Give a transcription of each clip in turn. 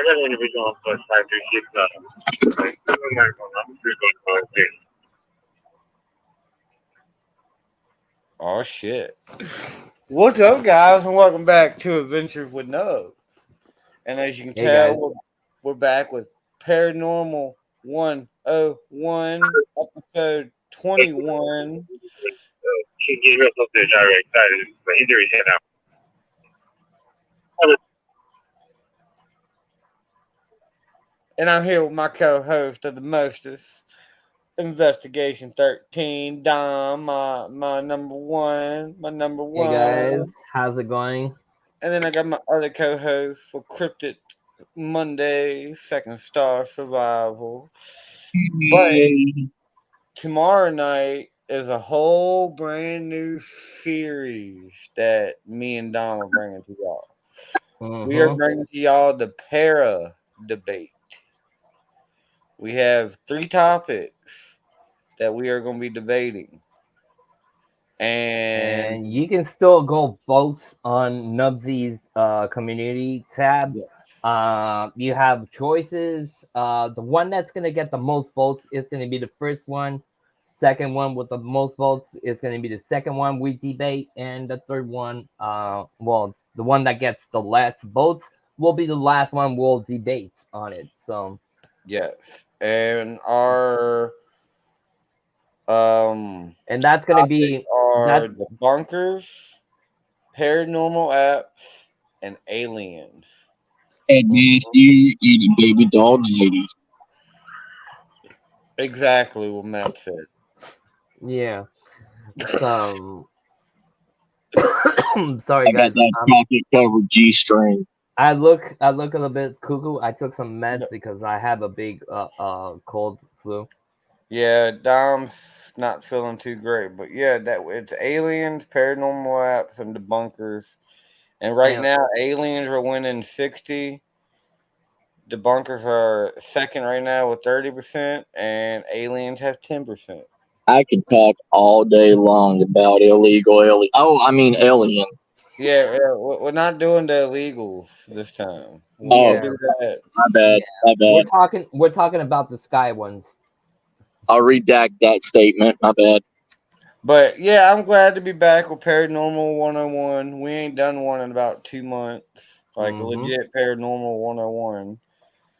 I got an individual plus 536. Like, I'm pretty good for it. Oh shit! What's up, guys, and welcome back to Adventures with Nub. And as you can Hey guys. tell, we're back with Paranormal 101, episode 21. She gave us something very excited, but he's already here now. And I'm here with my co-host of the mostest, Investigation 13, Dom, my number one, Hey guys, how's it going? And then I got my other co-host for Cryptid Monday, Second Star Survival. But tomorrow night is a whole brand new series that me and Dom are bringing to y'all. We are bringing to y'all the Para debate. We have 3 topics that we are going to be debating. And you can still go vote on Nubsy's community tab. Yes. You have choices. The one that's going to get the most votes is going to be the first one. Second one with the most votes is going to be the second one we debate. And the third one, well, the one that gets the less votes will be the last one we'll debate on it. So, yes. And our and that's going to be are the bunkers, paranormal apps, and aliens. And yes, you eating baby dog lady. Exactly what Matt said. Yeah. Sorry I guys. got that chocolate covered G string. I look a little bit cuckoo. I took some meds because I have a big cold flu. Yeah, Dom's not feeling too great, but yeah, that it's aliens, paranormal apps, and the bunkers. And right now, aliens are winning 60. The bunkers are second right now with 30%, and aliens have 10%. I could talk all day long about illegal alien. Oh, I mean aliens. Yeah, we're not doing the illegals this time. Yeah. Do that. My bad. My bad. We're talking about the sky ones. I'll redact that statement. My bad. But yeah, I'm glad to be back with Paranormal 101. We ain't done one in about 2 months. Like legit Paranormal 101.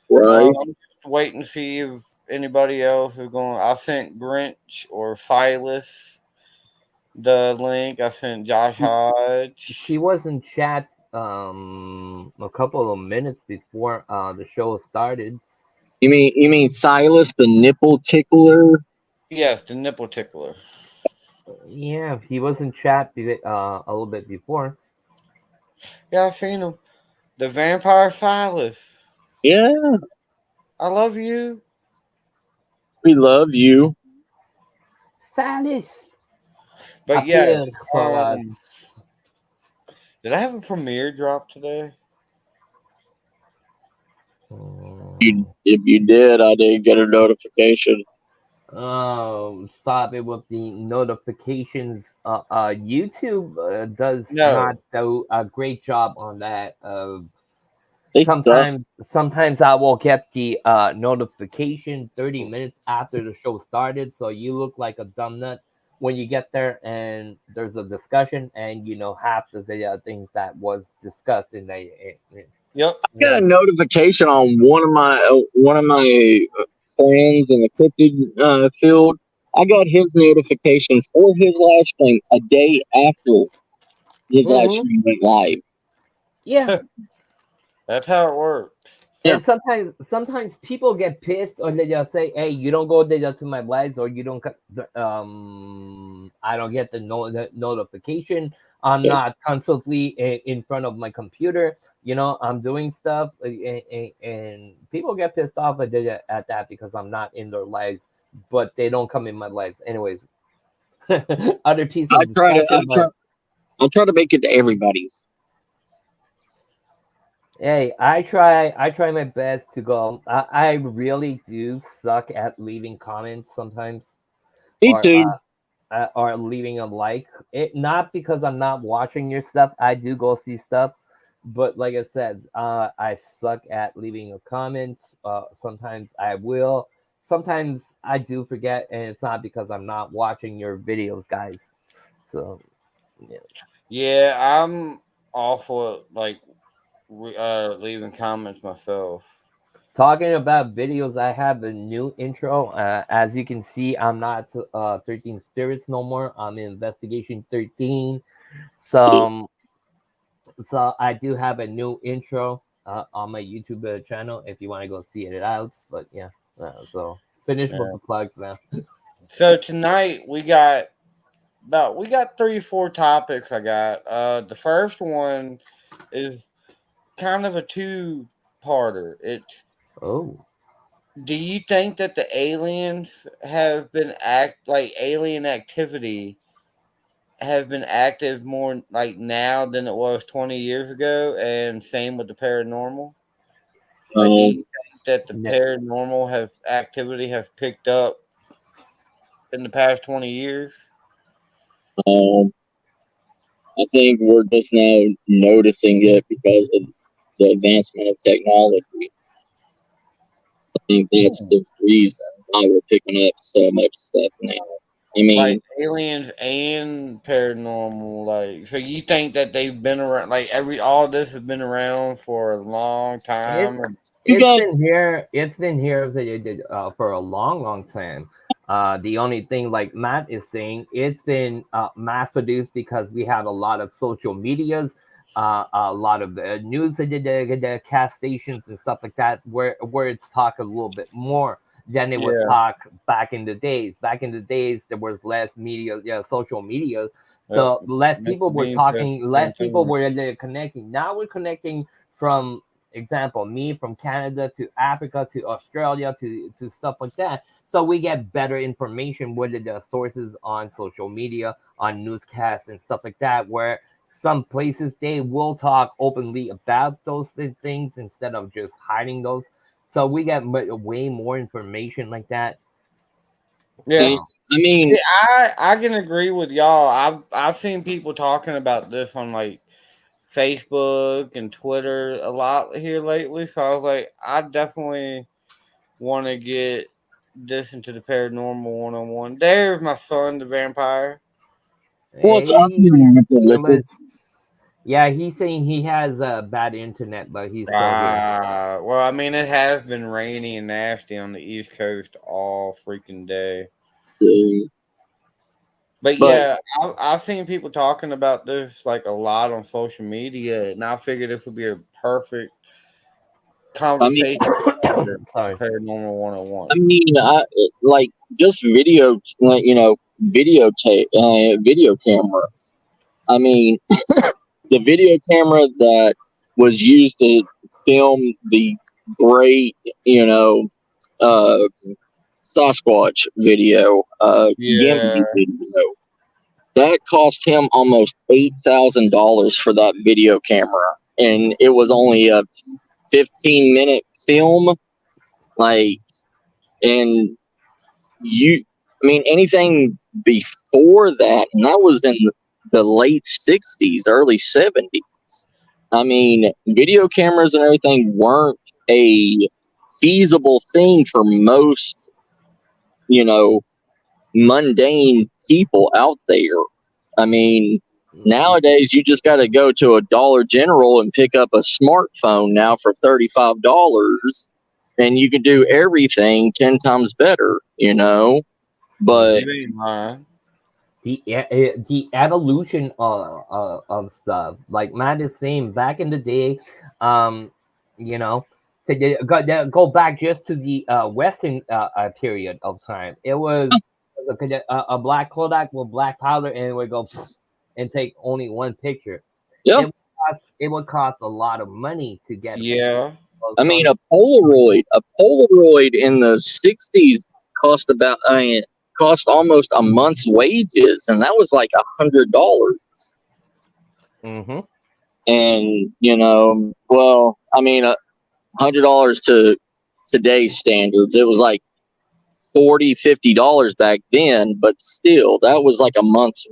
Right. I'm just waiting to see if anybody else is going. I sent Grinch or Silas the link. I sent Josh Hodge. He was in chat a couple of minutes before the show started. You mean Silas the nipple tickler? Yes, the nipple tickler. Yeah, he was in chat a little bit before. Yeah, I've seen him. The vampire Silas. Yeah. I love you. We love you. Silas. But yeah, for did I have a premiere drop today? If you did, I didn't get a notification. Stop it with the notifications. YouTube does No. not do a great job on that. They Sometimes I will get the notification 30 minutes after the show started, so you look like a dumb nut when you get there and there's a discussion and you know half the things that was discussed in the. Yep. I got a notification on one of my friends in the cryptid field. I got his notification for his live stream a day after his live stream went live. Yeah. That's how it works. And sometimes people get pissed or they just say, "Hey, you don't go there to my lives, or you don't I don't get the notification. I'm not constantly in front of my computer. You know, I'm doing stuff, and people get pissed off at that because I'm not in their lives, but they don't come in my lives anyways. Other piece of I try to make it to everybody's. Hey, I try my best to go. I really do suck at leaving comments sometimes. Me too. Or leaving a like. It not because I'm not watching your stuff. I do go see stuff, But like I said, I suck at leaving a comment. Sometimes I will. Sometimes I do forget, and it's not because I'm not watching your videos, guys. So yeah. Yeah, I'm awful at like leaving comments myself. Talking about videos, I have a new intro. As you can see, I'm not 13 Spirits no more. I'm in Investigation 13. So, so I do have a new intro on my YouTube channel if you want to go see it out. But yeah, so finish with Yeah. the plugs now. So tonight we got 3 or 4 topics. I got the first one is kind of a two-parter. It's Oh, do you think that the aliens have been alien activity have been active more like now than it was 20 years ago, and same with the paranormal? Like, do you Um, think that the no. paranormal have activity has picked up in the past 20 years? um, I think we're just now noticing it because of the advancement of technology. I think that's Hmm. the reason why we're picking up so much stuff now. I Like mean, aliens and paranormal, like so you think that they've been around like all this has been around for a long It's time? you it's got been here. It's been here for a long, long time. The only thing, like Matt is saying, it's been mass produced because we have a lot of social medias, a lot of news, the cast stations and stuff like that, where it's talk a little bit more than it was Yeah, talk back in the days. Back in the days, there was less media, yeah, social media, yep. so less Mr. people were Bean said talking, the less same people thing. were connecting. Now we're connecting from example, me from Canada to Africa to Australia to stuff like that. So we get better information with the sources on social media, on newscasts and stuff like that, where some places they will talk openly about those things instead of just hiding those. So we get way more information like that. Yeah. I So mean, See, I can agree with y'all. I've seen people talking about this on like Facebook and Twitter a lot here lately. So I was like, I definitely want to get this into the paranormal 101. There's my son, the vampire. what's up hey, with the liquid? but yeah, he's saying he has bad internet, but he's still here. Well, I mean, it has been rainy and nasty on the East Coast all freaking day. But But yeah, I've seen people talking about this like a lot on social media, and I figured this would be a perfect I mean, conversation starter for Sorry. Paranormal I 101. mean, like just video, like, video cameras. I mean, the video camera that was used to film the great, uh, Sasquatch video, Gimby Yeah. video. That cost him almost $8,000 for that video camera, and it was only a 15-minute film. Like, and you, I mean, anything before that, and that was in the late '60s, early '70s. I mean, video cameras and everything weren't a feasible thing for most, you know, mundane people out there. I mean, nowadays you just got to go to a Dollar General and pick up a smartphone now for $35, and you can do everything 10 times better, you know? But You ain't lying. The evolution of stuff, like Matt is saying, back in the day, um you know, go back just to the western period of time. It was a black Kodak with black powder, and it would go and take only one picture. yeah, It would cost a lot of money to get a picture Yeah. I mean, from. a Polaroid in the '60s cost about, cost almost a month's wages, and that was like $100. Hmm. And well, I mean, $100 to today's standards, it was like 40, $50 back then, but still, that was like a month's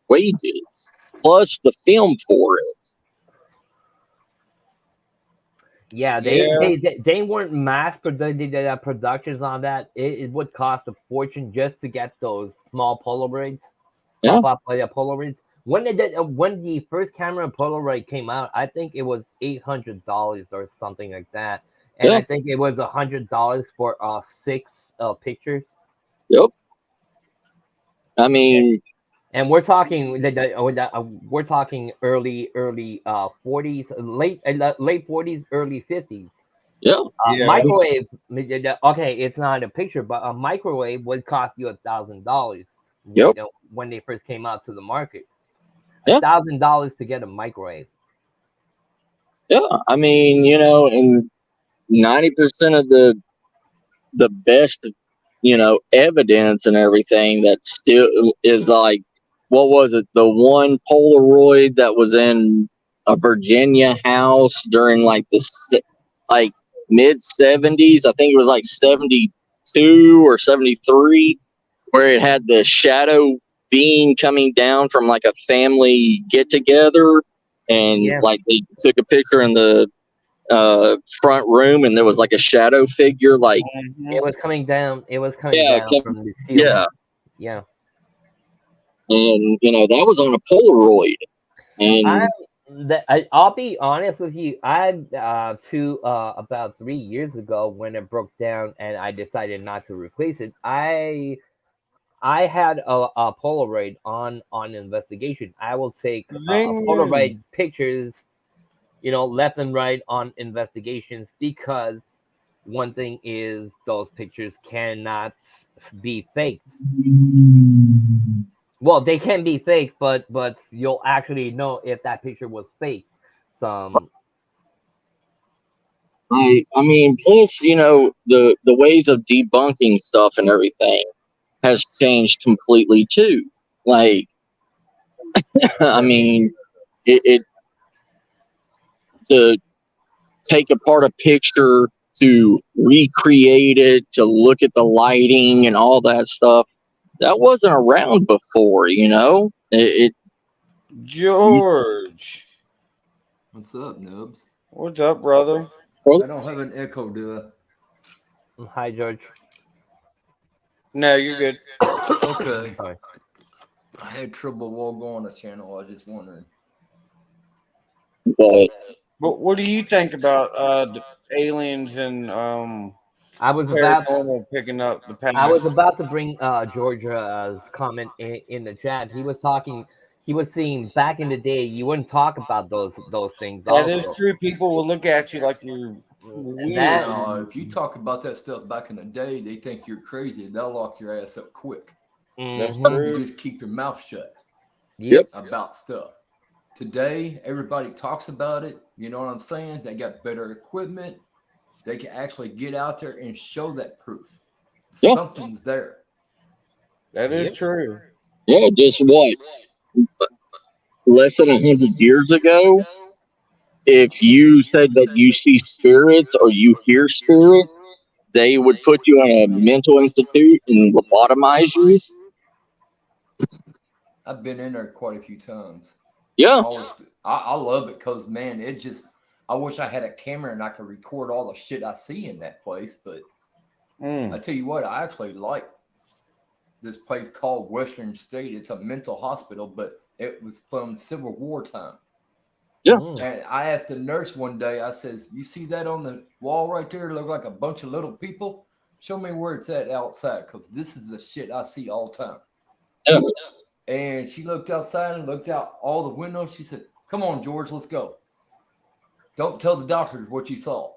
wages plus the film for it. Yeah, Yeah. they weren't mass productions on that. It would cost a fortune just to get those small Polaroids, Yeah. pop up Polaroids. When the first camera Polaroid came out, I think it was $800 or something like that, and Yeah. I think it was $100 for 6 pictures. Yep. I mean, And we're talking we're talking early 40s, late 40s, early 50s. yeah. Yeah. Microwave, okay, it's not a picture, but a microwave would cost you $1,000 Yep. when they first came out to the market. Yeah. $1,000 to get a microwave. Yeah. I mean, and 90% of the best, evidence and everything that still is like, what was it? The one Polaroid that was in a Virginia house during like like mid 70s. I think it was like 72 or 73, where it had the shadow being coming down from like a family get together, and Yeah, like they took a picture in the front room, and there was like a shadow figure, like Mhm. it was coming down. It was coming yeah, down from the yeah, ceiling. Yeah, and that was on a Polaroid, I and I'll be honest with you. I to about 3 years ago when it broke down and I decided not to replace it. I had a Polaroid on investigation. I will take a Zing. Polaroid pictures, left and right on investigations because one thing is those pictures cannot be faked. Well, they can be fake, but you'll actually know if that picture was fake. Some I mean, plus the ways of debunking stuff and everything has changed completely too. Like, I mean, it to take apart a picture, to recreate it, to look at the lighting and all that stuff. That wasn't around before, George. What's up, noobs? What's up, brother? I don't have an echo, do hi George. No, you're good. I? Okay. Sorry. I had trouble while going on the channel. I was just wondering. but But what do you think about the aliens and I was about paranormal picking up the I was past? about to bring Georgia's comment in the chat. He was talking. He was saying back in the day you wouldn't talk about those things. That is Also, true. People will look at you like you're weird. that Now, if you talk about that stuff back in the day, they think you're crazy. They'll lock your ass up quick. That's mhm, You true. just keep your mouth shut yep, about stuff. Today, everybody talks about it. You know what I'm saying? They got better equipment. They can actually get out there and show that proof. yeah, Something's there. That is yep. true. yeah, just what, less than 100 years ago, if you said that you see spirits or you hear spirits, they would put you in a mental institute and lobotomize you. I've been in there quite a few times. Yeah, I love it because, man, it just, I wish I had a camera and I could record all the shit I see in that place. But I tell you what, I actually like this place called Western State. It's a mental hospital, but it was from Civil War time. yeah, And I asked the nurse one day, I says, "You see that on the wall right there? Look like a bunch of little people. Show me where it's at outside, because this is the shit I see all the time." yeah, And she looked outside and looked out all the windows. She said, "Come on, George, let's go. Don't tell the doctors what you saw."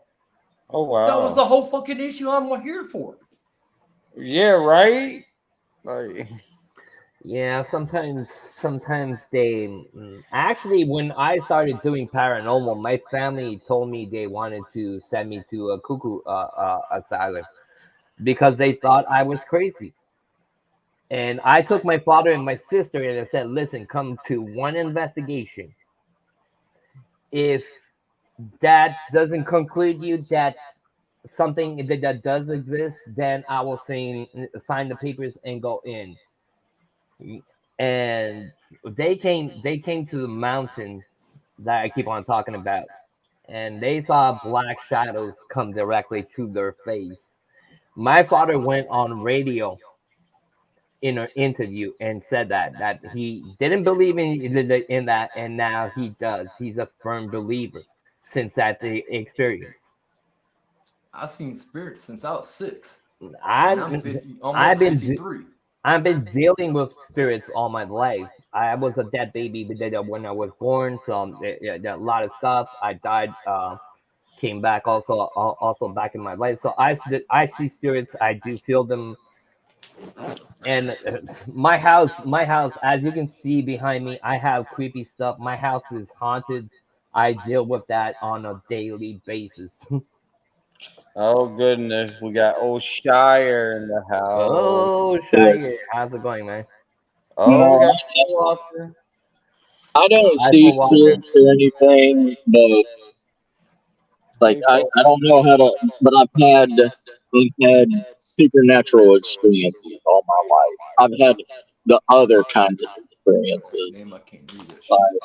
Oh That was wow. the whole fucking issue I'm here for. Yeah, right. Like, Yeah, sometimes they actually when I started doing paranormal, my family told me they wanted to send me to a cuckoo asylum because they thought I was crazy. And I took my father and my sister and I said, "Listen, come to one investigation. If that doesn't conclude you that something that does exist, then I will sign the papers and go in." And they came to the mountain that I keep on talking about, and they saw black shadows come directly to their face. My father went on radio in an interview and said that he didn't believe in that, and now he does. He's a firm believer since that experience. I've seen spirits since I was 6, and I'm I'm 50, I've almost been 53. I've been dealing with spirits all my life. I was a dead baby when I was born, so a lot of stuff. I died, came back also back in my life. So I see spirits. I do feel them, and my house, as you can see behind me, I have creepy stuff. My house is haunted. I deal with that on a daily basis. Oh goodness, we got old Shire in the house. Oh, Shaggy, how's it going, man? Oh, we No, got Walker. I don't see iPhone Walker. spirits or anything, but like Hey, I don't know how to. But I've had supernatural experiences all my life. I've had the other kinds of Oh, damn, experiences. I can't read that Like, shit.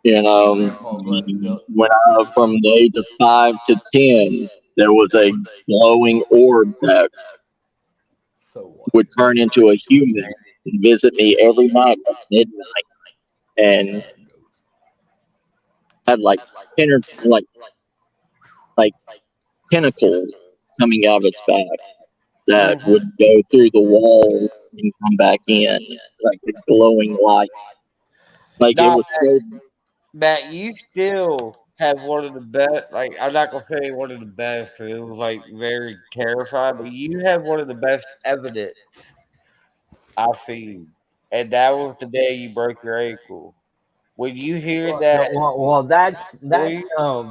Get my grandpa glasses out. when Let's I see. was from the age of 5 to 10, there was a glowing orb that So would what? turn into a human and visit me every night at midnight, and Ghost. had like like tentacles coming out of its back that would go through the walls and come back in like a glowing light. Like it Nah, was so. Matt, you still have one of the best. Like, I'm not gonna say one of the best because it was like very terrifying, but you have one of the best evidence I've seen, and that was the day you broke your ankle. When you hear that, Well, story,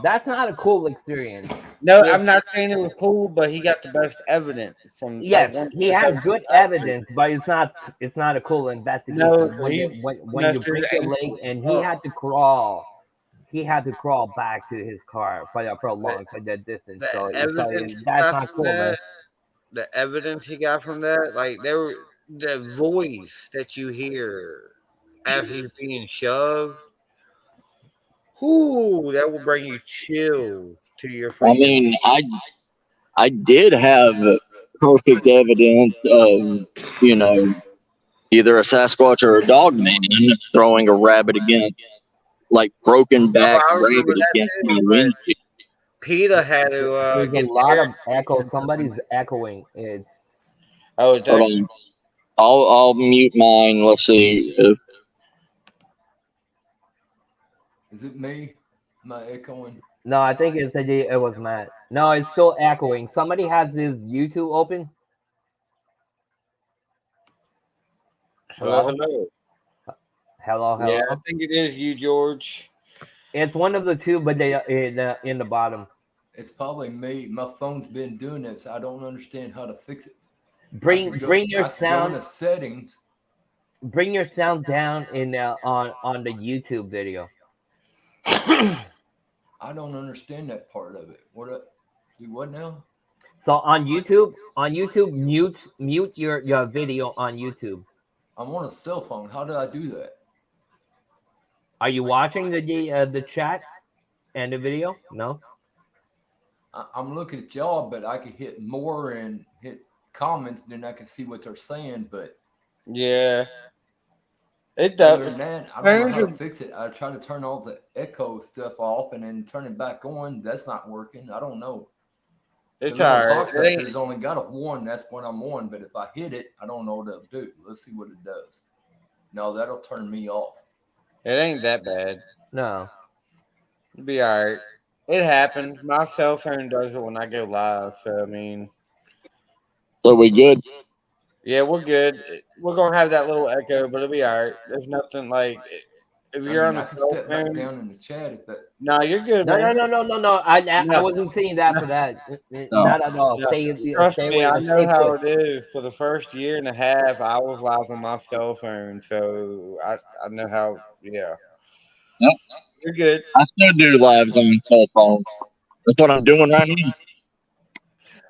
that's not a cool experience. no, It's I'm not saying it was cool, but he got the best evidence from like Yes, one of he the best has evidence good I've seen. evidence, but it's not a cool No, investigation. 'cause he When you messed his break your leg ankle and up. he had to crawl back to his car for a But long that distance. the So evidence he that's got not from cool, man. that, the evidence he got from that, like there were the voice that you hear as he's being shoved. Whoo, that will bring you chills to your I freaking. mean, I did have perfect evidence of, you know, either a Sasquatch or a dog man throwing a rabbit against, like broken Oh, back I remember rabbit that against my too. But windshield. PETA had to There's a get lot their of echo. attention from Somebody's it. echoing. It's Oh, is Hold that on, I'll mute mine. Let's see if Is it me? Am I echoing? no, I think it was Matt. No, it's still echoing. Somebody has his YouTube open. hello, Hello, hello? hello, Yeah, I hello. think it is you, George. It's one of the two, but they are in the bottom. It's probably me. My phone's been doing this. I don't understand how to fix it. Bring your I could go sound into settings. bring your sound down in on the YouTube video. I don't understand that part of it. Do what now? So on YouTube, mute your video on YouTube. I'm on a cell phone. How do I do that? Are you watching the chat and the video? No. I'm looking at y'all, but I can hit more and hit comments, then I can see what they're saying. But Yeah, it other does. than that, I don't know Phones how to are, fix it. I try to turn all the echo stuff off and then turn it back on. That's not working. I don't know. The it's little all right. box It up ain't. there's only got a one. That's what I'm on. But if I hit it, I don't know what it'll do. Let's see what it does. No, that'll turn me off. It ain't that bad. No. It'll be all right. It happens. My cell phone does it when I go live. So I mean, so we good. yeah, we're good. We're gonna have that little echo, but it'll be all right. There's nothing like if I you're mean, on a I can cell step back phone. down in the chat if that. No, you're good, No, no, man. no, no, no, no. I No, wasn't saying that no, for that. No, Not at all. no. Trust Stay me, I away. know Stay how put. it is. For the first year and a half, I was live on my cell phone, so I know how. Yeah, no, you're good. I still do lives on my cell phone. That's what I'm doing right now.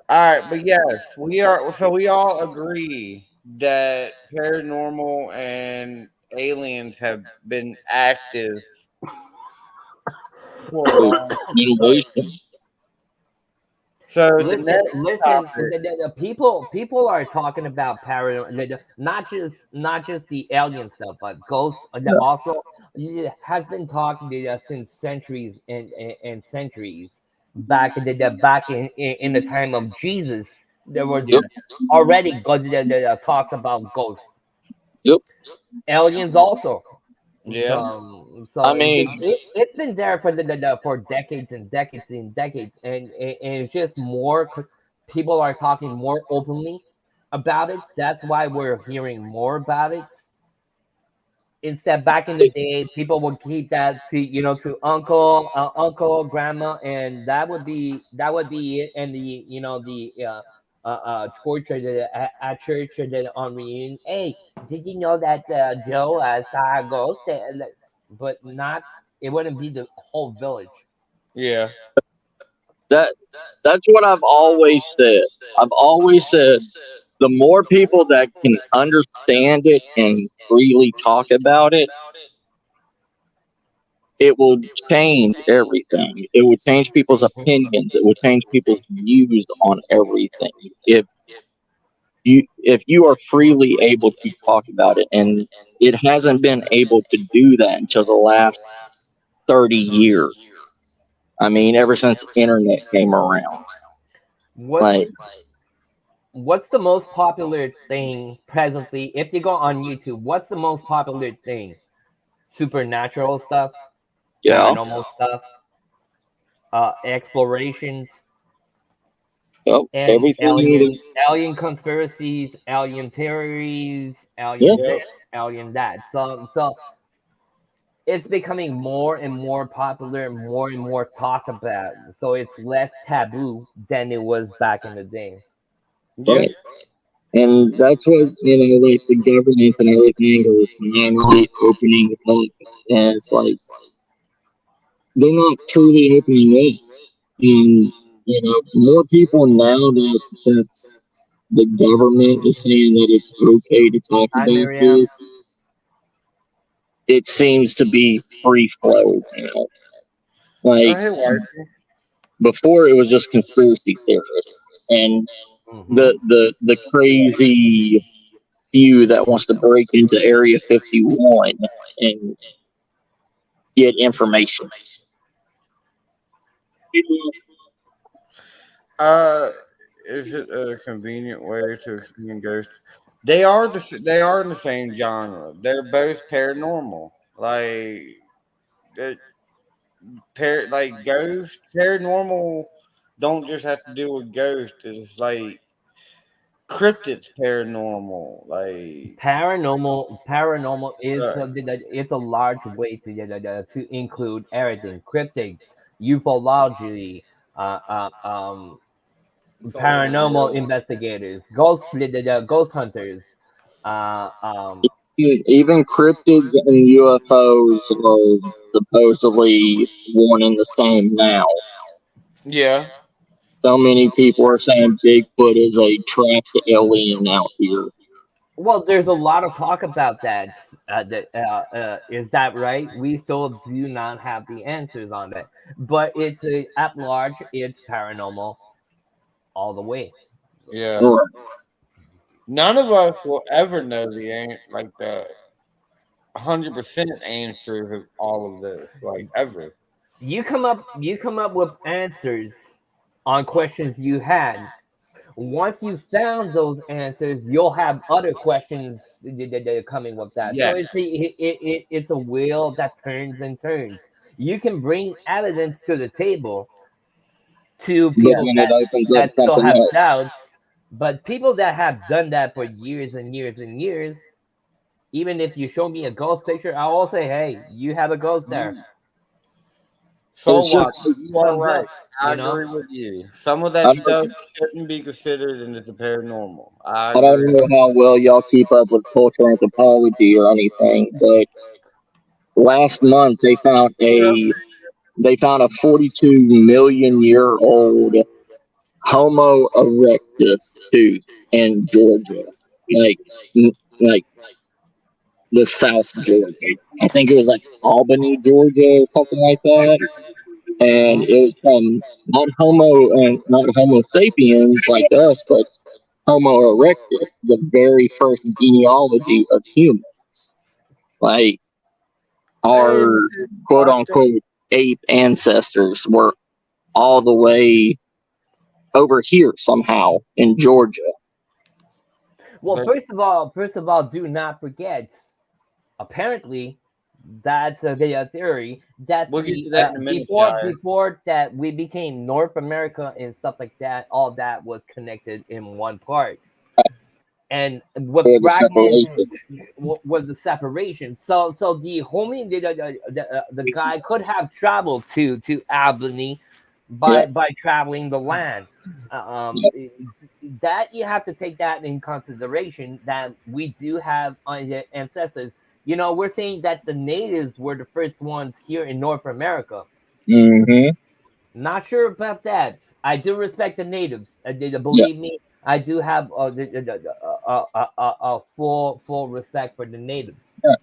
All right, but yes, we are. So we all agree that paranormal and aliens have been active for a long time. Innovation. So the Listen, next listen. topic, The people are talking about paranormal, not just the alien stuff, but ghosts. Also, has been talking since centuries and centuries. Back in the time of Jesus, there was yeah, already talks about ghosts. Yep. Aliens also. yeah, So I mean, it's been there for for decades and decades and decades, and it's just more people are talking more openly about it. That's why we're hearing more about it. Instead, back in the day, people would keep that to to uncle, grandma, and that would be it. And the church at church or on reunion. Hey, did you know that Joe saw a ghost? But not. It wouldn't be the whole village. yeah. that that's what I've always said. I've always said the more people that can understand it and freely talk about it, it will change everything. It will change people's opinions. It will change people's views on everything. If you are freely able to talk about it, and it hasn't been able to do that until the last 30 years. I mean, ever since internet came around. Like, What's the most popular thing presently? If you go on YouTube, what's the most popular thing? Supernatural stuff, yeah, paranormal stuff, explorations, yep, and everything that, alien conspiracies, alien theories, yeah, alien this, alien that. So it's becoming more and more popular, more and more talked about. So it's less taboo than it was back in the day. Yeah. right. And that's what, like the governments and everything are finally opening up. And it's like, they're not truly opening up. And, more people now that since the government is saying that it's okay to talk Hi, about Miriam. this, it seems to be free flow now. Oh, Like, hey, wife. before it was just conspiracy theorists and Hmm. the crazy few that wants to break into Area 51 and get information. Uh, is it a convenient way to explain ghosts? They are in the same genre. They're both paranormal. They're like ghost paranormal don't just have to do with ghosts. It's like cryptids paranormal. Paranormal is Uh, it's a large way to include everything: cryptids, ufology, uh, uh, um, paranormal investigators, ghost hunters, uh, um, Even cryptids and UFOs are supposedly one and the same now. yeah. So many people are saying Bigfoot is a trapped alien out here. well, there's a lot of talk about that. Is that right? We still do not have the answers on that, but it's at large. It's paranormal all the way. Yeah. Right. None of us will ever know the 100% answers of all of this, like ever. You come up with answers on questions you had. Once you found those answers, you'll have other questions that are coming with that. So Yes. it's a wheel that turns and turns. You can bring evidence to the table to But people then it opens up that still something have else. doubts, but people that have done that for years and years and years, even if you show me a ghost picture, I will say, hey, you have a ghost there. Soul It's just, Watch, you are Thumbs right. up, I you know. agree with you. Some of that I stuff shouldn't be considered into the paranormal. I I don't agree. know how well y'all keep up with cultural anthropology or anything, but last month they found a 42 million year old Homo erectus tooth in Georgia, like like the South Georgia. I think it was like Albany, Georgia, or something like that. and it was from not Homo sapiens like us, but Homo erectus, the very first genealogy of humans. Like Hey, our quote Austin. unquote ape ancestors were all the way over here somehow in Georgia. Well, first of all, do not forget. Apparently, that's the theory that We'll get to that in a minute, Shire. before that we became North America and stuff like that. All that was connected in one part, and what Or the fragments separation. was the separation. So the homie, the guy could have traveled to Albany Yeah. by traveling the land. Yeah. That you have to take that in consideration that we do have ancestors. You know, we're saying that the natives were the first ones here in North America. Mm-hmm. Not sure about that. I do respect the natives. Yeah. Believe me, I do have a full respect for the natives. Yeah.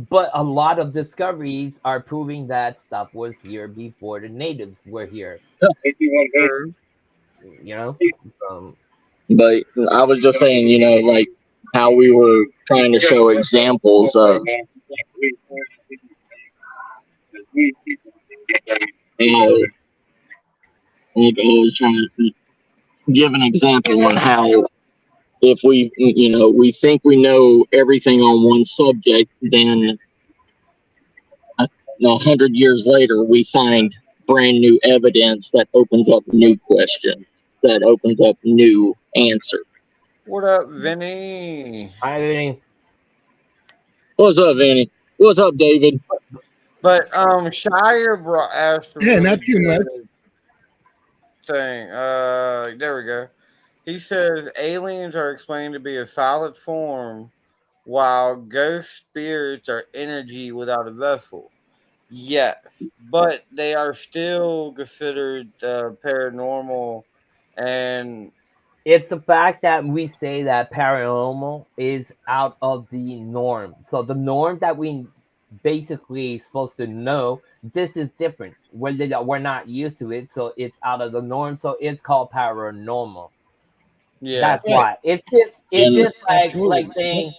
But a lot of discoveries are proving that stuff was here before the natives were here. You know, But I was just saying, like how we were trying to show examples of I was trying to give an example on how if we think we know everything on one subject, then 100 years later we find brand new evidence that opens up new questions, that opens up new answers. What up, Vinny? I mean, What's up, Vinny? What's up, David? But Shire asked a really not too much. good thing. There we go. He says aliens are explained to be a solid form, while ghost spirits are energy without a vessel. Yes, but they are still considered paranormal, and it's the fact that we say that paranormal is out of the norm. So the norm that we basically supposed to know, this is different. We're not used to it, so it's out of the norm. So it's called paranormal. yeah, That's Right. why it's And just like Absolutely. saying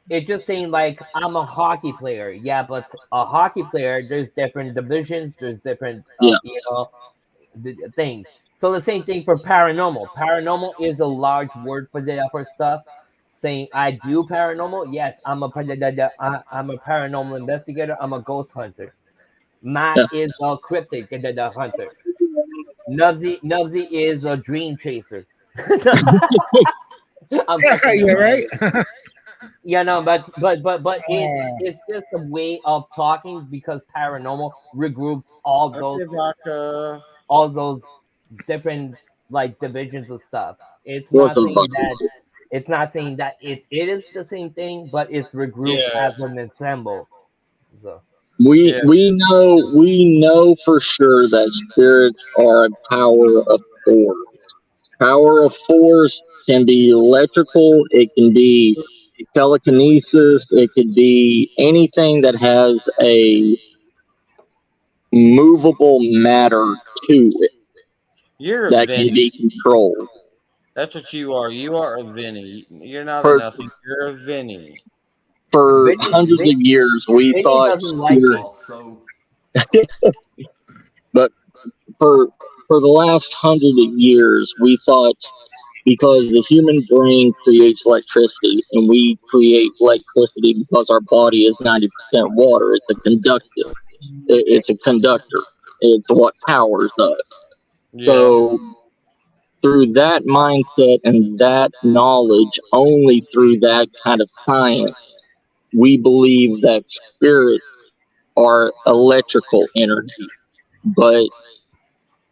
it's just saying like I'm a hockey player. Yeah, but a hockey player, there's different divisions, there's different yeah, things. So the same thing for paranormal. Paranormal is a large word for for stuff. Saying I do paranormal, yes, I'm a paranormal investigator. I'm a ghost hunter. Matt yeah. is a cryptic the hunter. Nubsy is a dream chaser. I'm fucking You're right. yeah, no, but it's just a way of talking because paranormal regroups okay, Vodka. all those different like divisions of stuff. It's What's not up, saying that Bucky? it is the same thing, but it's regrouped Yeah, as an ensemble. So yeah. We know for sure that spirits are a power of force. Power of force can be electrical, it can be telekinesis, it could be anything that has a movable matter to it You're a that can Vinny. be controlled. That's what you are. You are a Vinny. You're not a For nothing. You're a Vinny. for hundreds of years, we Vinny thought doesn't like spirit, it. So but for for the last 100 of years, we thought because the human brain creates electricity, and we create electricity because our body is 90% water. It's a conductive. It's a conductor. It's what powers us. Yeah. So through that mindset and that knowledge, only through that kind of science, we believe that spirits are electrical energy. But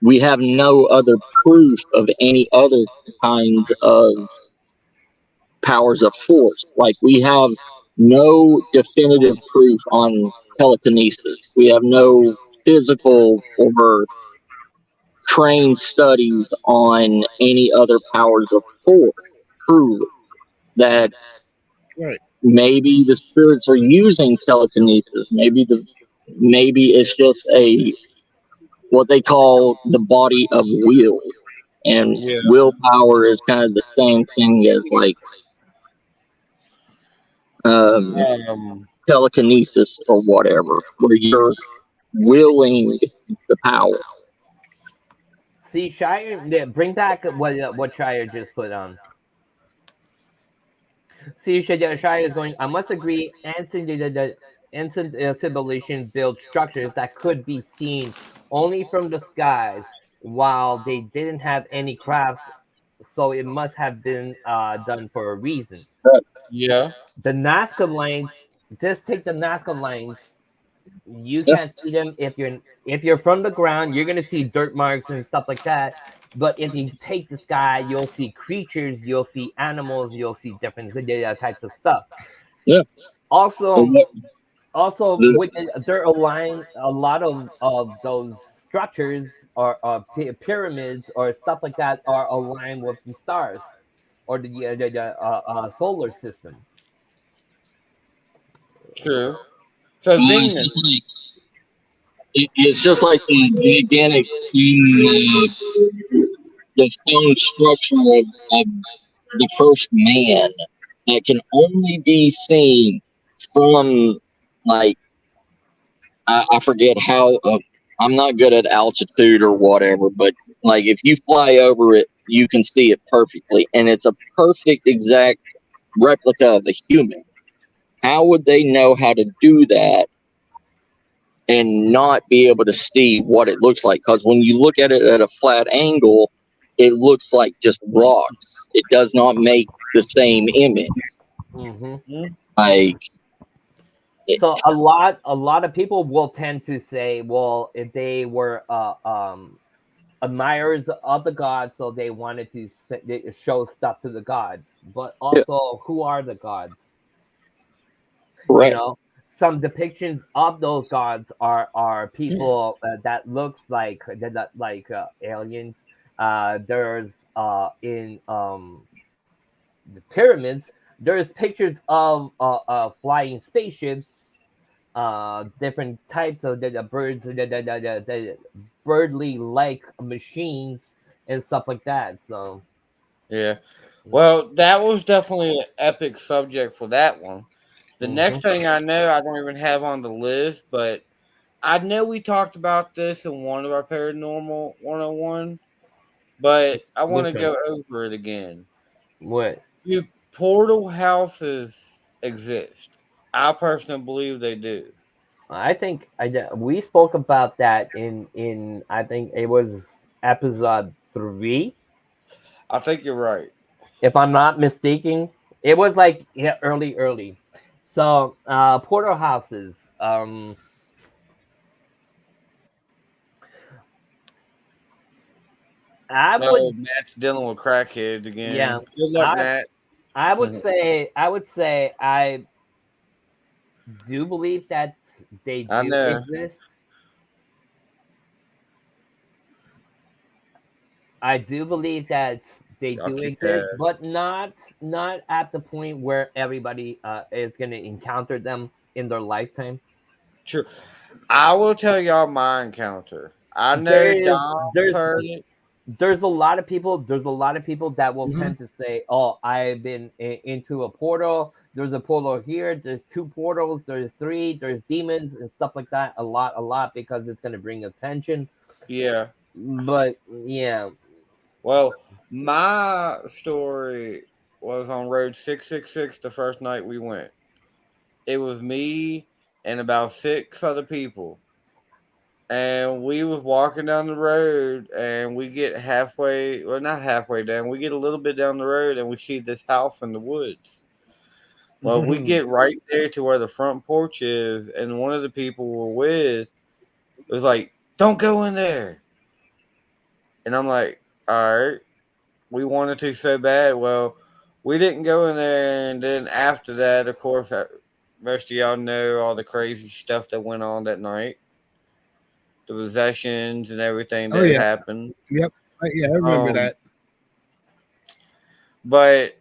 we have no other proof of any other kinds of powers of force. Like we have no definitive proof on telekinesis. We have no physical or trained studies on any other powers of force. Truly, that Right. maybe the spirits are using telekinesis. Maybe it's just a what they call the body of will, and Yeah. willpower is kind of the same thing as like um, Um, telekinesis or whatever, where you're willing the power. See, Shire, yeah, bring back what Shire just put on. See, Shire is going. I must agree. Ancient civilization built structures that could be seen only from the skies, while they didn't have any crafts. So it must have been done for a reason. yeah. The Nazca lines. Just take the Nazca lines. You Yeah, can't see them if you're from the ground. You're gonna see dirt marks and stuff like that. But if you take the sky, you'll see creatures, you'll see animals, you'll see different types of stuff. yeah. And Also, what also the, with they're aligned. A lot of those structures or pyramids or stuff like that are aligned with the stars or the solar system. True. So it's Venus. just like it's just like the gigantic the stone structure of the first man that can only be seen from like I forget how I'm not good at altitude or whatever, but like if you fly over it, you can see it perfectly, and it's a perfect exact replica of a human. How would they know how to do that and not be able to see what it looks like? Because when you look at it at a flat angle, it looks like just rocks. It does not make the same image. Mm-hmm. Like, it, So a lot of people will tend to say, well, if they were admirers of the gods, so they wanted to show stuff to the gods. But yeah, also, who are the gods? You correct. know, some depictions of those gods are people that looks like aliens. There's in the pyramids. There's pictures of flying spaceships, different types of the birds, the birdly like machines and stuff like that. So Yeah. Well, that was definitely an epic subject for that one. The mhm. next thing I know, I don't even have on the list, but I know we talked about this in one of our Paranormal 101, but I want to Which one? go over it again. What? Do portal houses exist? I personally believe they do. I think we spoke about that in I think it was episode 3, I think you're right. if I'm not mistaken. It was like, yeah, early. So porterhouses. I would No, Matt's dealing with crackheads yeah. again. Good luck, I Matt. I would say I do believe that they I do know. exist. I do believe that they Y'all do kick ass. exist, but not at the point where everybody is going to encounter them in their lifetime. True. I will tell y'all my encounter. I know There is Dom's heard it. there's a lot of people that will Mhm. tend to say, oh, I've been into a portal. There's a portal here, there's 2 portals, there's 3, there's demons and stuff like that. A lot because it's going to bring attention. Yeah. But yeah. Well, my story was on Road 666 the first night we went. It was me and about 6 other people. And we was walking down the road and we get halfway, well, not halfway down, we get a little bit down the road and we see this house in the woods. Well, we get right there to where the front porch is, and one of the people we're with was like, "Don't go in there." And I'm like, "All right." We wanted to so bad. Well, we didn't go in there, and then after that, of course, most of y'all know all the crazy stuff that went on that night, the possessions and everything Oh that yeah, happened. yep, yeah, I remember Um, that. but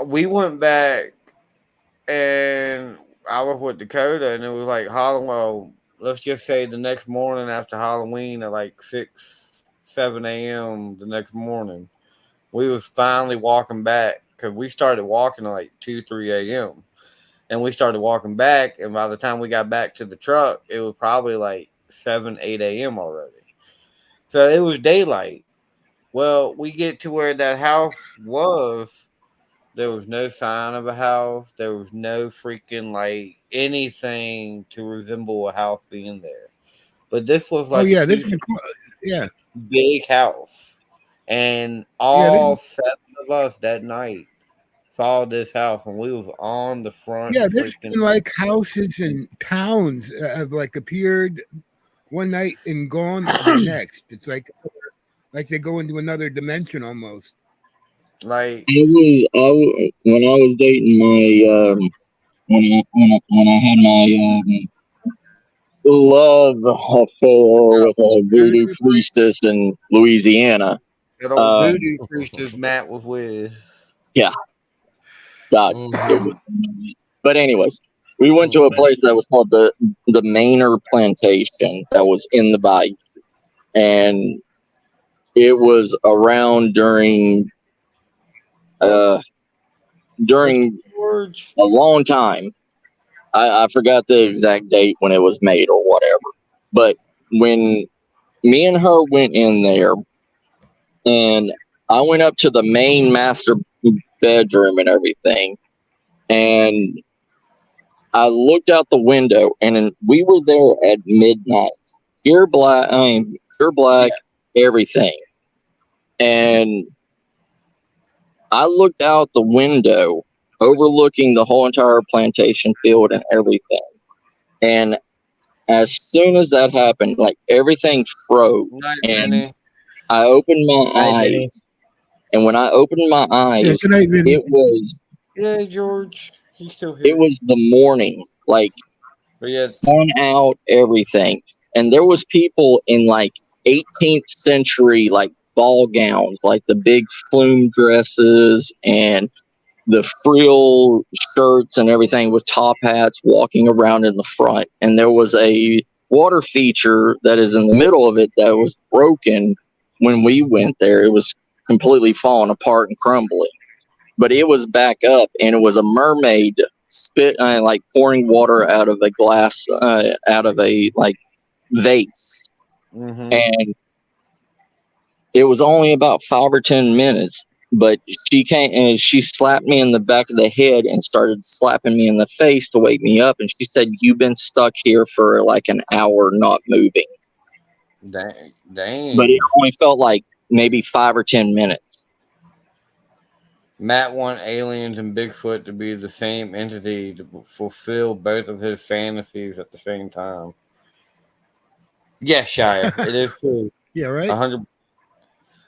we went back, and I was with Dakota, and it was like Hollowell. let's just say the next morning after Halloween at like 6, 7 a.m. the next morning, we was finally walking back because we started walking at like 2, 3 a.m. And we started walking back, and by the time we got back to the truck, it was probably like 7, 8 a.m. already. So it was daylight. Well, we get to where that house was. There was no sign of a house. There was no freaking like anything to resemble a house being there. But this was Oh like a yeah, this is peaceful, yeah, big house. And yeah, all 7 of us that night saw this house, and we was on the front yeah. There's freaking. been like houses and towns have like appeared one night and gone the next. It's like they go into another dimension almost. Like, When I was dating my when I had my love affair with a voodoo voodoo priestess in Louisiana. that old Um, voodoo priestess Matt was with. yeah, God, it was. But anyways, we went to a place that was called the Manor Plantation that was in the bayou, and it was around uh during George. a long time. I forgot the exact date when it was made or whatever. But when me and her went in there, and I went up to the main master bedroom and everything, and I looked out the window, and we were there at midnight. Pure black, everything. And I looked out the window, overlooking the whole entire plantation field and everything. And as soon as that happened, like everything froze, Night, and Vinny. I opened my Hi, Vinny. eyes. And when I opened my Yeah, eyes, good night, Vinny. Yeah, George. He's still it here. was the morning, like But yeah, sun out, everything. And there was people in like 18th century like ball gowns, like the big plume dresses and the frill shirts and everything with top hats walking around in the front. And there was a water feature that is in the middle of it that was broken when we went there. It was completely falling apart and crumbling. But it was back up, and it was a mermaid like pouring water out of a glass, out of a like vase. And it was only about 5 or 10 minutes, but she came and she slapped me in the back of the head and started slapping me in the face to wake me up. And she said, "You've been stuck here for like an hour, not moving." dang. But it only felt like maybe 5 or 10 minutes. Matt want aliens and Bigfoot to be the same entity to fulfill both of his fantasies at the same time. Yes, Shire, it is true. Yeah, right. 100.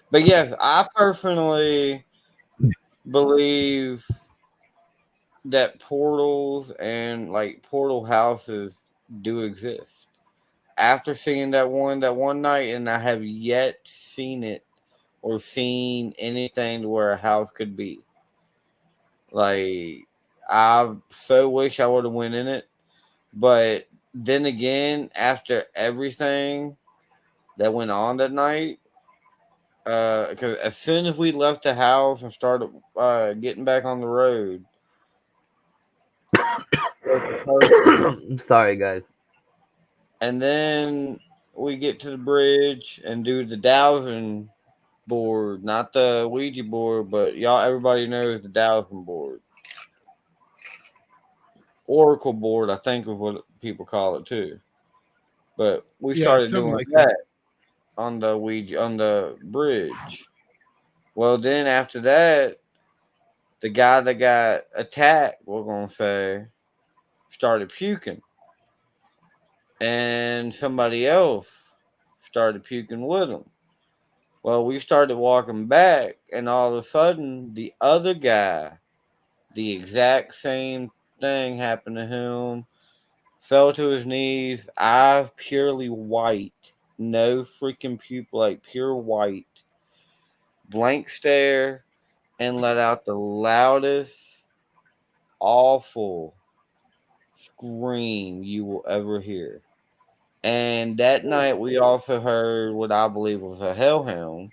But yes, I personally believe that portals and like portal houses do exist. After seeing that one night, and I have yet seen it or seen anything to where a house could be. Like, I so wish I would have went in it, but then again, after everything that went on that night, because as soon as we left the house and started getting back on the road, I'm sorry, guys. and then we get to the bridge and do the dowsing board, not the Ouija board, but everybody knows the dowsing board. Oracle board, I think is what people call it too. But we Yeah, started something doing like that on the Ouija on the bridge. Well, then after that, the guy that got attacked, we're gonna say, started puking, and somebody else started puking with him. Well, we started walking back, and all of a sudden, the other guy, the exact same thing happened to him. Fell to his knees, eyes purely white, no freaking pupil, like pure white, blank stare, and let out the loudest, awful scream you will ever hear. And that night, we also heard what I believe was a hellhound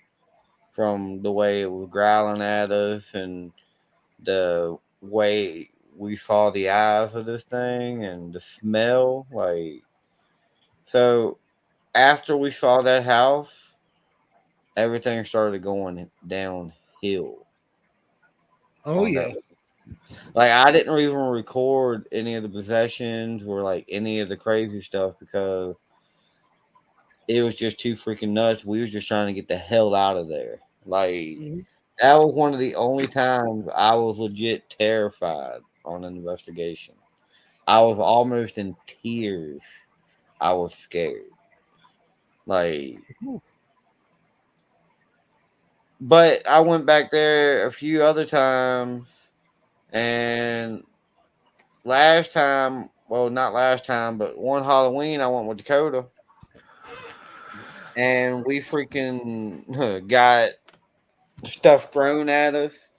from the way it was growling at us and the way we saw the eyes of this thing and the smell. Like, so after we saw that house, everything started going downhill Oh on that. yeah. Like, I didn't even record any of the possessions or like any of the crazy stuff because it was just too freaking nuts. We was just trying to get the hell out of there. Like, Mhm. that was one of the only times I was legit terrified on an investigation. I was almost in tears. I was scared. Like, but I went back there a few other times, and last time, well, not last time, but one Halloween, I went with Dakota, and we freaking got stuff thrown at us.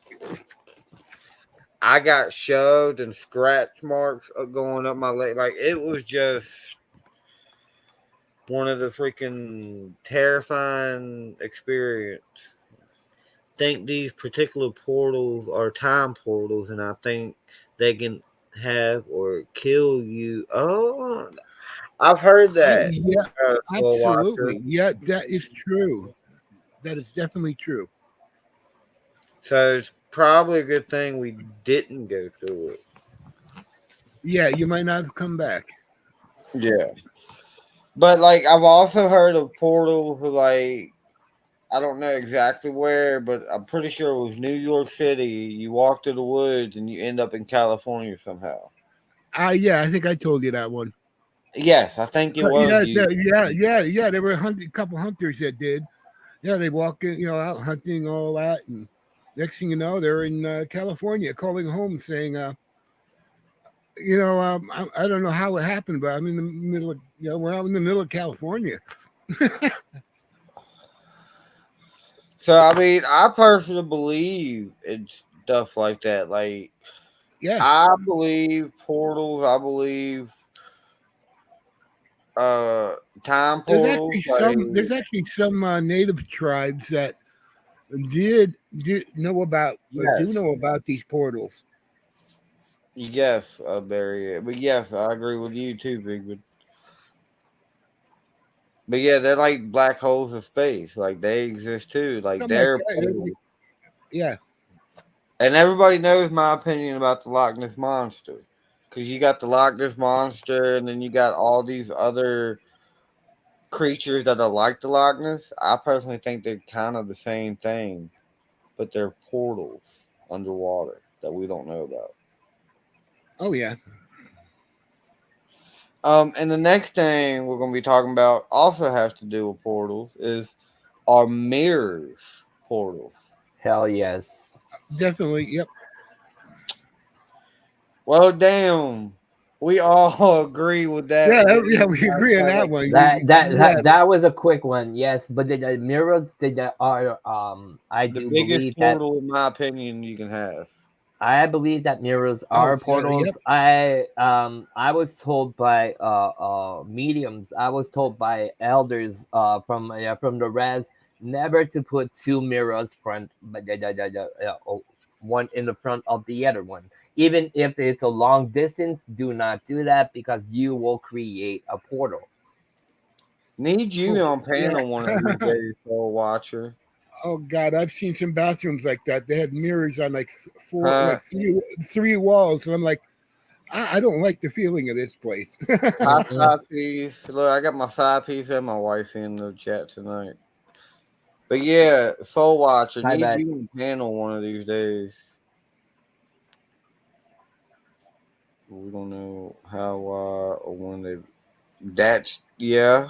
I got shoved and scratch marks going up my leg. Like, it was just one of the freaking terrifying experience. Think these particular portals are time portals, and I think they can have or kill you. Oh, I've heard that. Yeah, Soul Watcher. absolutely. Yeah, that is true. That is definitely true. So it's probably a good thing we didn't go through it. Yeah, you might not have come back. Yeah, but like I've also heard of portals like I don't know exactly where, but I'm pretty sure it was New York City. You walk through the woods and you end up in California somehow. Yeah, I think I told you that one. Yes, I think it was Yeah, you. yeah. There were a couple hunters that did. Yeah, they walk in, out hunting all that, and next thing you know, they're in California, calling home saying, I don't know how it happened, but I'm in the middle of, we're out in the middle of California. So I mean, I personally believe in stuff like that. Like Yeah, I believe portals. I believe uh time portals. Like there's actually some native tribes that did know about or do yes, know about these portals. yes, Barry. But yes, I agree with you too, Bigwood. But yeah, they're like black holes of space. Like they exist too. Like Something like they're that. portals. Yeah. And everybody knows my opinion about the Loch Ness monster. Because you got the Loch Ness monster, and then you got all these other creatures that are like the Loch Ness. I personally think they're kind of the same thing, but they're portals underwater that we don't know about. Oh yeah. And the next thing we're going to be talking about also has to do with portals is are mirrors portals? Hell yes. Definitely. Yep. Well, damn. We all agree with that. Yeah. We didn't Yeah. even We agree on that like one. Yeah. That was a quick one, yes. But the mirrors that are I the do biggest believe that portal, in my opinion, you can have. mirrors Oh. are Yep. portals. I was told by mediums. I was told by elders from the res never to put two mirrors front, but one in the front of the other one. Even if it's a long distance, do not do that because you will create a portal. Need you Oh, on panel one of these yeah. days, Soul Watcher. Oh God, I've seen some bathrooms like that. They had mirrors on like Huh? three walls, and I'm like, I don't like the feeling of this place. My Mm-mm. side piece. Look, I got my side piece and my wife in the chat tonight. But yeah, Soul Watcher, Hi, need bad. you on panel one of these days. We don't know how, or when they. That's, yeah,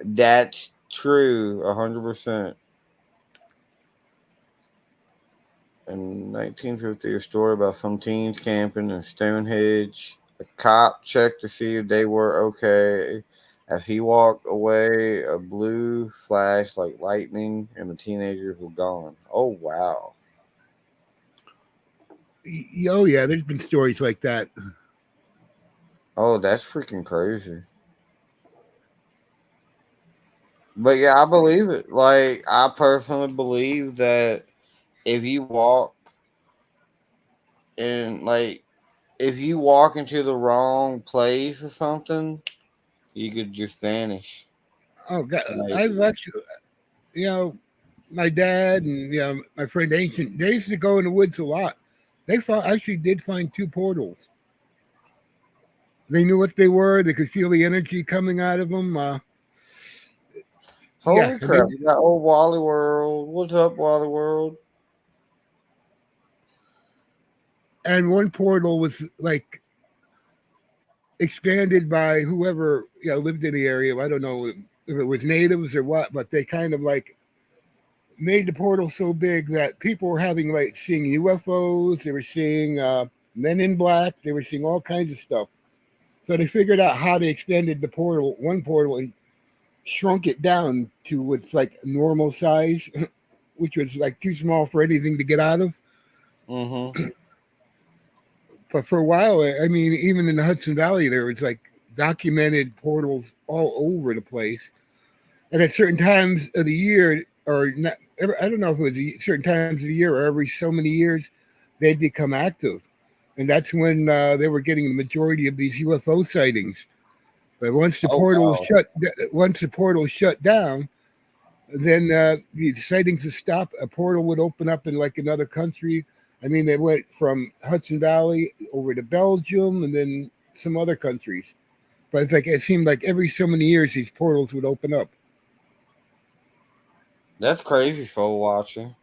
that's true, 100%. In 1950, a story about some teens camping in Stonehenge. A cop checked to see if they were okay. As he walked away, a blue flashed like lightning, and the teenagers were gone. Oh, wow. Oh yeah, there's been stories like that. Oh, that's freaking crazy. But yeah, I believe it. Like I personally believe that if you walk in like if you walk into the wrong place or something, you could just vanish. Oh God, Like I've actually, you know, my dad and my friend Ancient, they used to go in the woods a lot. They actually did find two portals. They knew what they were. They could feel the energy coming out of them. Yeah, holy crap, you got old Wally World. What's up, Wally World? and one portal was like expanded by whoever lived in the area. I don't know if it was natives or what, but they kind of like made the portal so big that people were having like seeing UFOs. They were seeing men in black. They were seeing all kinds of stuff. So they figured out how they expanded the portal, one portal, and shrunk it down to what's like normal size, which was like too small for anything to get out of. Mm-hmm. But for a while, I mean, even in the Hudson Valley, there was like documented portals all over the place. And at certain times of the year, or not, I don't know if it was certain times of the year or every so many years, they'd become active. And that's when they were getting the majority of these UFO sightings. But Oh wow. once the portal shut down, then the sightings would stop. A portal would open up in like another country. I mean, they went from Hudson Valley over to Belgium and then some other countries. But it's like it seemed like every so many years these portals would open up. That's crazy soul watching.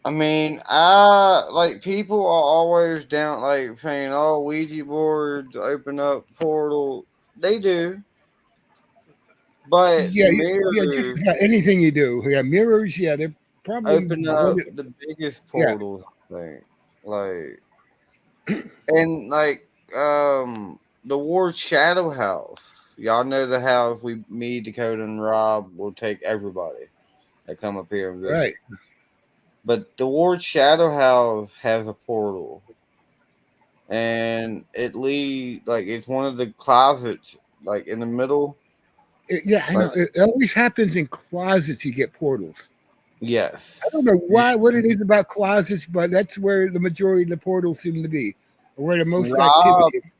I mean, I like people are always down like saying, "Oh, Ouija boards open up portal." They do, but Yeah, yeah, just mirrors about anything you do. Yeah, mirrors. Yeah, they're probably open up the biggest yeah, portals. I think, like, and like, the Ward Shadow House. Y'all know the house me, Dakota, and Rob will take everybody that come up here and right. visit. But the Ward Shadow House has a portal, and it leads like it's one of the closets, like in the middle. Yeah, I Like know. It always happens in closets. You get portals. I don't yes, know why, what it is about closets, but that's where the majority of the portals seem to be, or where the most activity Rob is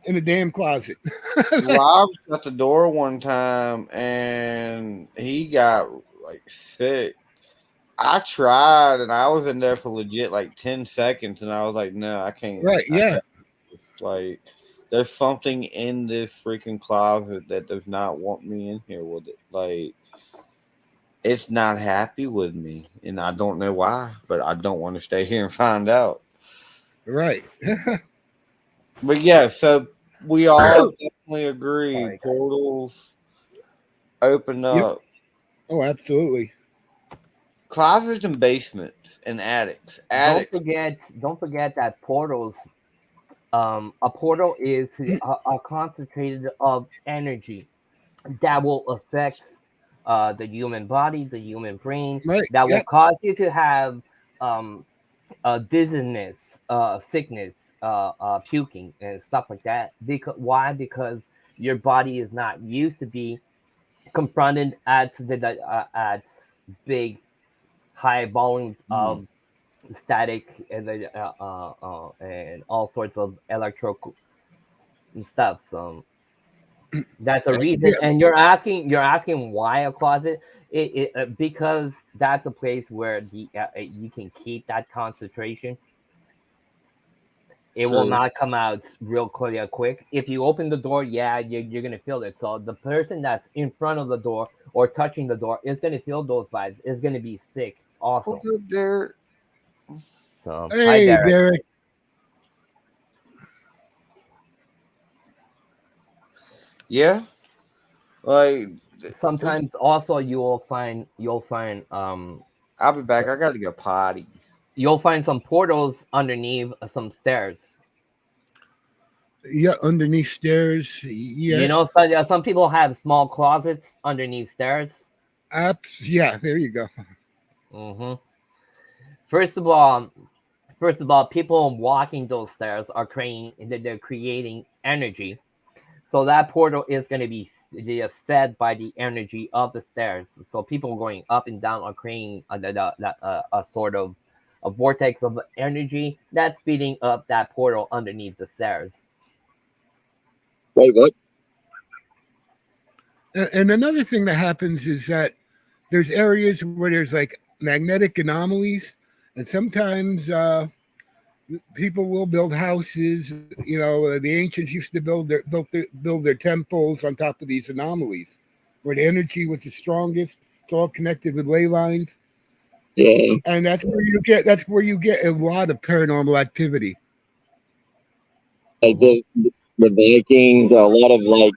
in a damn closet. Rob shut the door one time, and he got like sick. I tried, and I was in there for legit like 10 seconds, and I was like, no, I can't. Right? I Yeah. can't. Like, there's something in this freaking closet that does not want me in here with it. Like, it's not happy with me, and I don't know why, but I don't want to stay here and find out. Right. But yeah, so we all definitely agree Sorry, guys. portals open Yep. up Oh, absolutely. closets and basements and attics. Attics. Don't forget that portals. A portal is a concentrated of energy that will affect the human body, the human brain, Right. that will Yep. cause you to have um, dizziness, sickness, puking, and stuff like that. Because why? Because your body is not used to be confronted at big, high volumes Mm. of static and all sorts of electro stuff. So that's a reason. Yeah. And you're asking why a closet? Because that's a place where you can keep that concentration. It will True. not come out real clear quick. If you open the door, yeah, you're gonna feel it. So the person that's in front of the door or touching the door is gonna feel those vibes. Is gonna be sick also. What's up, Derek? So hi Hey, Derek. Derek. Yeah, like it's, Sometimes also I'll be back. I got to go potty. you'll find some portals underneath some stairs. Yeah, underneath stairs. Yeah. Some people have small closets underneath stairs. Apps. Yeah. There you go. hmm First of all, people walking those stairs are creating energy. So that portal is going to be they are fed by the energy of the stairs. So people going up and down are creating a sort of a vortex of energy that's speeding up that portal underneath the stairs. Wait, what? And another thing that happens is that there's areas where there's like magnetic anomalies, and sometimes people will build houses. You know, the ancients used to build their temples on top of these anomalies, where the energy was the strongest. It's all connected with ley lines. Yeah, And that's where you get a lot of paranormal activity. like the Vikings, a lot of like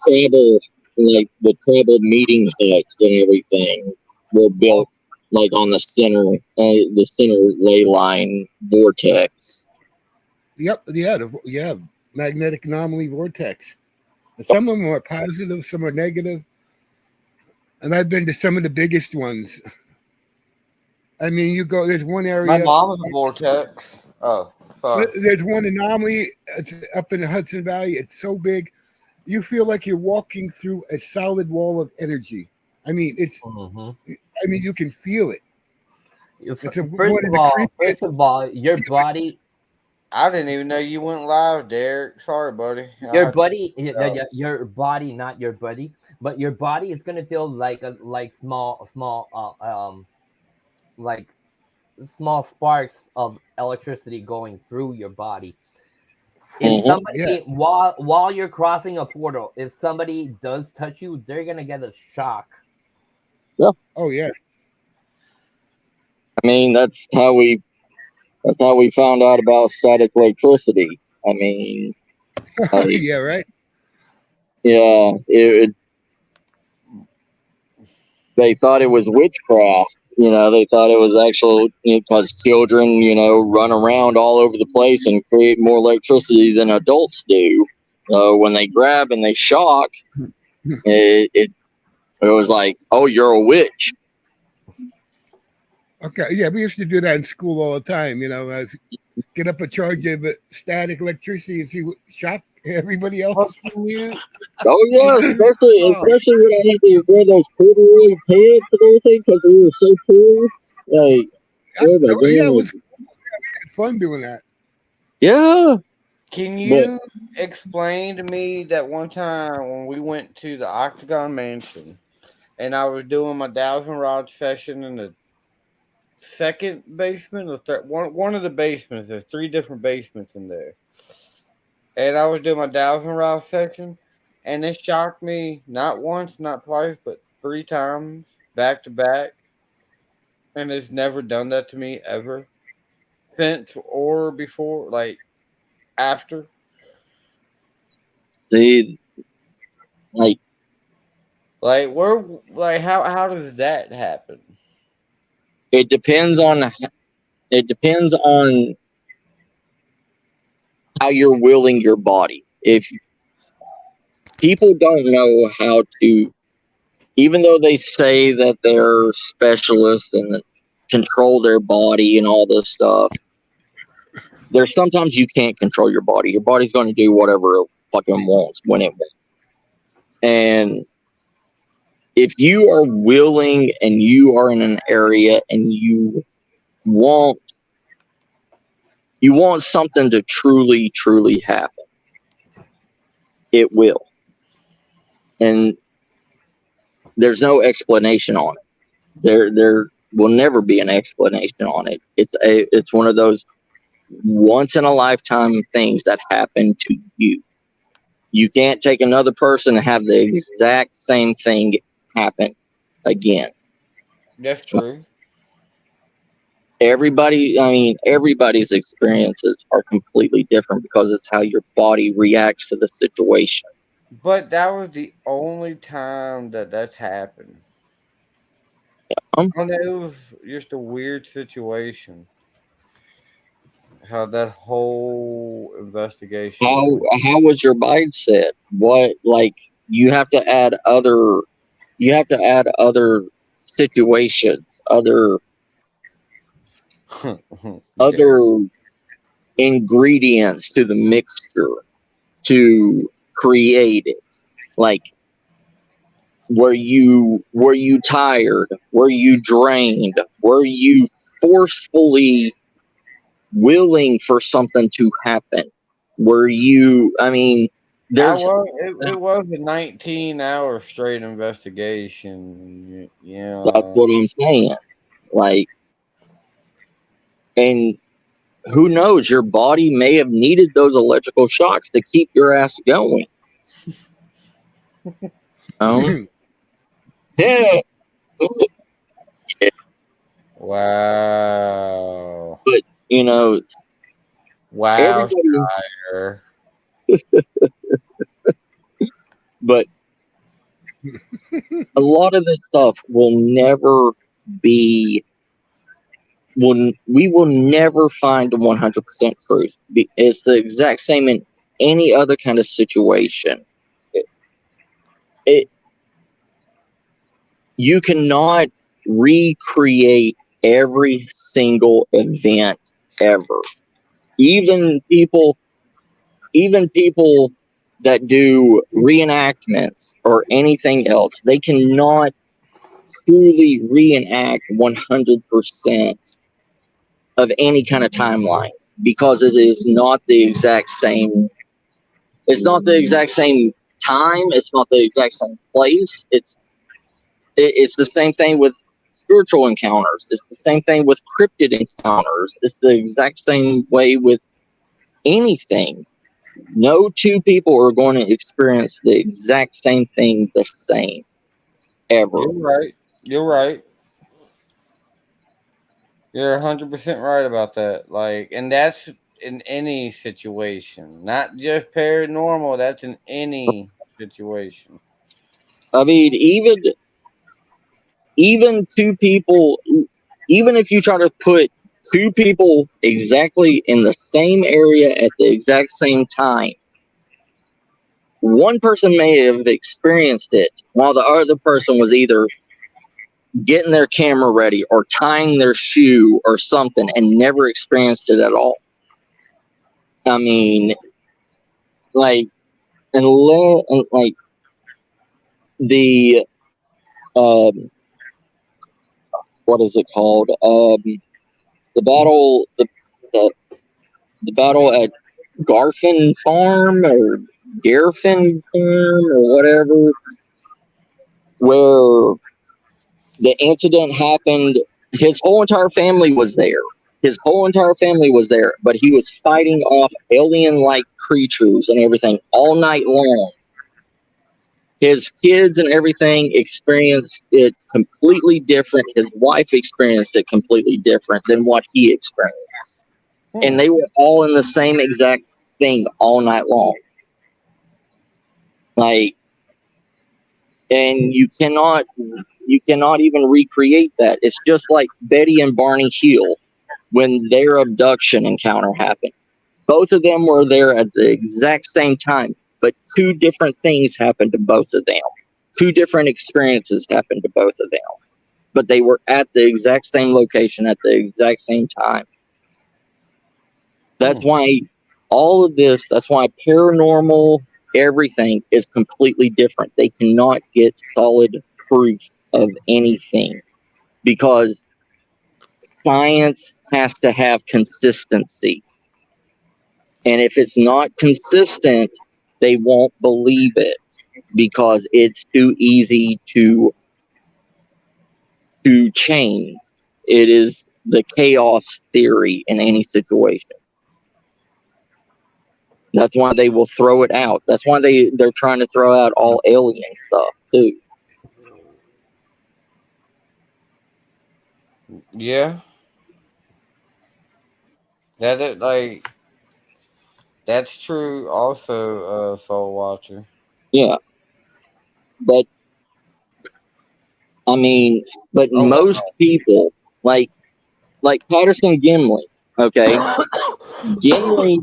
tribal, like the tribal meeting huts and everything were built like on the center ley line vortex. Yep, yeah, magnetic anomaly vortex. And some of them are positive, some are negative. And I've been to some of the biggest ones. I mean, you go. There's one area. My mom's a vortex. Oh, sorry. There's one anomaly up in the Hudson Valley. It's so big, you feel like you're walking through a solid wall of energy. I mean, it's. I mean, you can feel it. First of all, your body. I didn't even know you went live, Derek. Sorry, buddy. Your body, your body, not your buddy, but your body is gonna feel like small, like small sparks of electricity going through your body. If somebody while you're crossing a portal, if somebody does touch you, they're gonna get a shock. Yeah. Oh yeah. I mean, that's how we found out about static electricity. I mean, yeah, right. Yeah, they thought it was witchcraft. You know, they thought it was actual because children, run around all over the place and create more electricity than adults do. So when they grab and they shock, it was like, oh, you're a witch. Okay, yeah, we used to do that in school all the time. Get up a charge of static electricity and see what shock everybody else. Oh yeah, especially when I had to wear those corduroy pants and everything because we were so cool. Like, it was cool. Yeah, we had fun doing that. Yeah. Can you explain to me that one time when we went to the Octagon Mansion and I was doing my dowsing rod session in the second basement or third, one of the basements? There's 3 different basements in there, and I was doing my dowsing rod section, and it shocked me not once, not twice, but 3 times back to back, and it's never done that to me ever since or before, like after. See, like where, how does that happen? it depends on how you're willing your body. If people don't know how to, even though they say that they're specialists and control their body and all this stuff, there's sometimes you can't control your body. Your body's going to do whatever it fucking wants when it wants. And if you are willing and you are in an area and you want something to truly, truly happen, it will. And there's no explanation on it. There will never be an explanation on it. It's one of those once in a lifetime things that happen to you. You can't take another person and have the exact same thing happen again. That's true. Everybody's experiences are completely different because it's how your body reacts to the situation. But that was the only time that's happened. It was just a weird situation. How that whole investigation. How was your mindset? What, like, you have to add other situations, other ingredients to the mixture to create it. Like, Were you tired? Were you drained? Were you forcefully willing for something to happen? Were you? I mean, there's it was a 19-hour straight investigation. that's what I'm saying. Like, and who knows? Your body may have needed those electrical shocks to keep your ass going. Yeah. Wow. But Wow, everybody. Shire. But a lot of this stuff will never be. We will never find the 100% truth. It's the exact same in any other kind of situation. You cannot recreate every single event ever. Even people that do reenactments or anything else, they cannot truly reenact 100% of any kind of timeline because it is not the exact same. It's not the exact same time. It's not the exact same place. It's the same thing with spiritual encounters. It's the same thing with cryptid encounters. It's the exact same way with anything. No two people are going to experience the exact same thing the same ever. You're right. You're 100% right about that. Like, and that's in any situation, not just paranormal. That's in any situation. I mean, even two people, even if you try to put two people exactly in the same area at the exact same time, one person may have experienced it while the other person was either getting their camera ready or tying their shoe or something and never experienced it at all. I mean, like, like the what is it called? The battle, the the battle at Garfin Farm or Garfin Farm or whatever, where the incident happened. His whole entire family was there. His whole entire family was there, but he was fighting off alien-like creatures and everything all night long. His kids and everything experienced it completely different. His wife experienced it completely different than what he experienced. And they were all in the same exact thing all night long. Like, and you cannot even recreate that. It's just like Betty and Barney Hill when their abduction encounter happened. Both of them were there at the exact same time, but two different things happened to both of them. Two different experiences happened to both of them, but they were at the exact same location at the exact same time. That's why all of this, that's why paranormal everything is completely different. They cannot get solid proof of anything because science has to have consistency. And if it's not consistent, they won't believe it because it's too easy to change. It is the chaos theory in any situation. That's why they will throw it out. That's why they're trying to throw out all alien stuff too. Yeah. That is like that's true also, Soul Watcher. Yeah. But I mean, most people like Patterson Gimli, okay? Gimli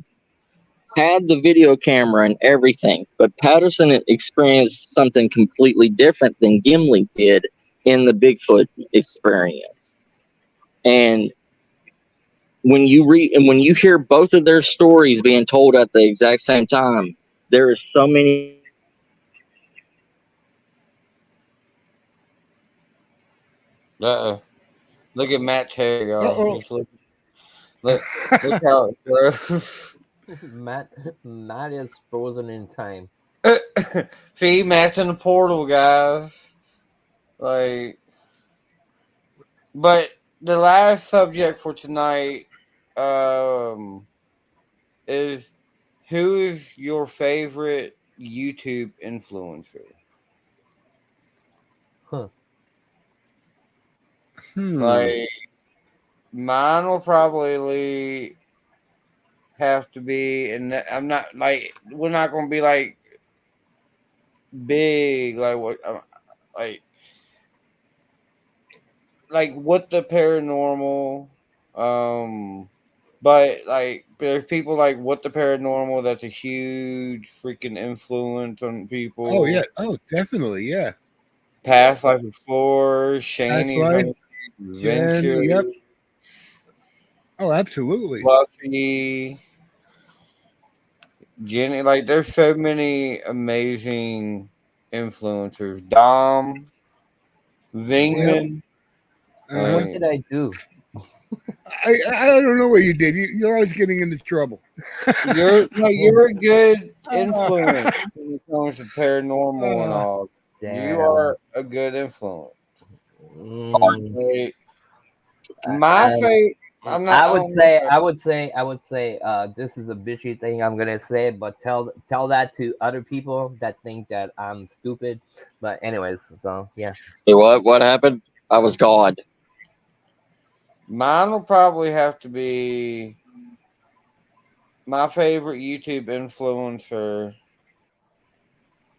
had the video camera and everything, but Patterson experienced something completely different than Gimli did in the Bigfoot experience. And when you hear both of their stories being told at the exact same time, there is so many Uh-oh. Look at Matt's hair, y'all. Uh-oh. Just look how it grows. Matt is frozen in time. See, Matt's in the portal, guys. Like, but the last subject for tonight, is who is your favorite YouTube influencer? Huh. Like, mine will probably have to be, and I'm not like we're not going to be like big, like what, like what the paranormal, but like there's people like what the paranormal that's a huge freaking influence on Oh people. yeah. Oh, definitely. Yeah. Past Life Explorers, That's Shanny's right. Jen. Adventure, Yep. Oh, absolutely. Fluffy, Jenny. Like, there's so many amazing influencers. Dom, Yep. Vingman. Uh-huh. What did I do? I don't know what you did. You're always getting into trouble. You're a good influence when it comes to paranormal and Uh, all. You Damn. are a good influence. Mm, Like, my I, favorite. I'm not. I I would don't know. say, this is a bitchy thing I'm gonna say, but tell that to other people that think that I'm stupid. But anyways, so yeah. Hey, what happened? I was gone. Mine will probably have to be my favorite YouTube influencer.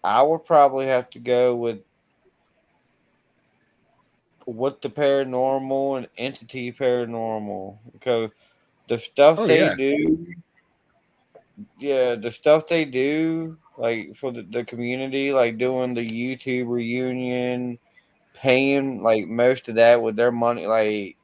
I would probably have to go with what the paranormal and entity paranormal because the stuff oh they yeah. do, yeah, the stuff they do, like for the community, like doing the YouTube reunion, paying like most of that with their money, like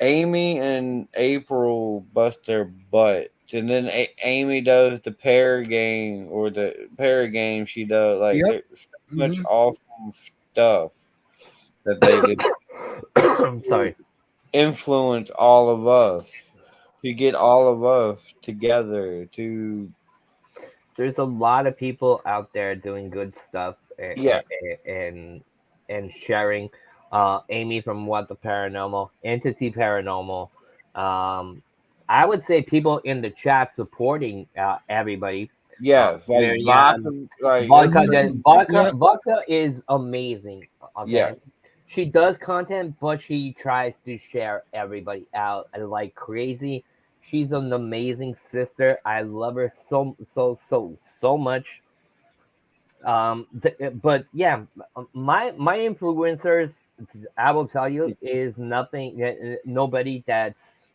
Amy and April bust their butts, and then Amy does the pair game or the pair game. She does like Yep. there's so much Hmm. awesome stuff that they do. I'm sorry. Influence all of us to get all of us together to There's a lot of people out there doing good stuff yeah and sharing. Amy from What the Paranormal, Entity Paranormal. Um, I would say people in the chat supporting everybody. yes like Marianne, vodka like there's Vodka, so Hmm. Yep. Vodka is amazing. yeah Okay, she does content, but she tries to share everybody out like crazy. She's an amazing sister. I love her so much. But yeah, my influencers, I will tell you, is nothing. Nobody that's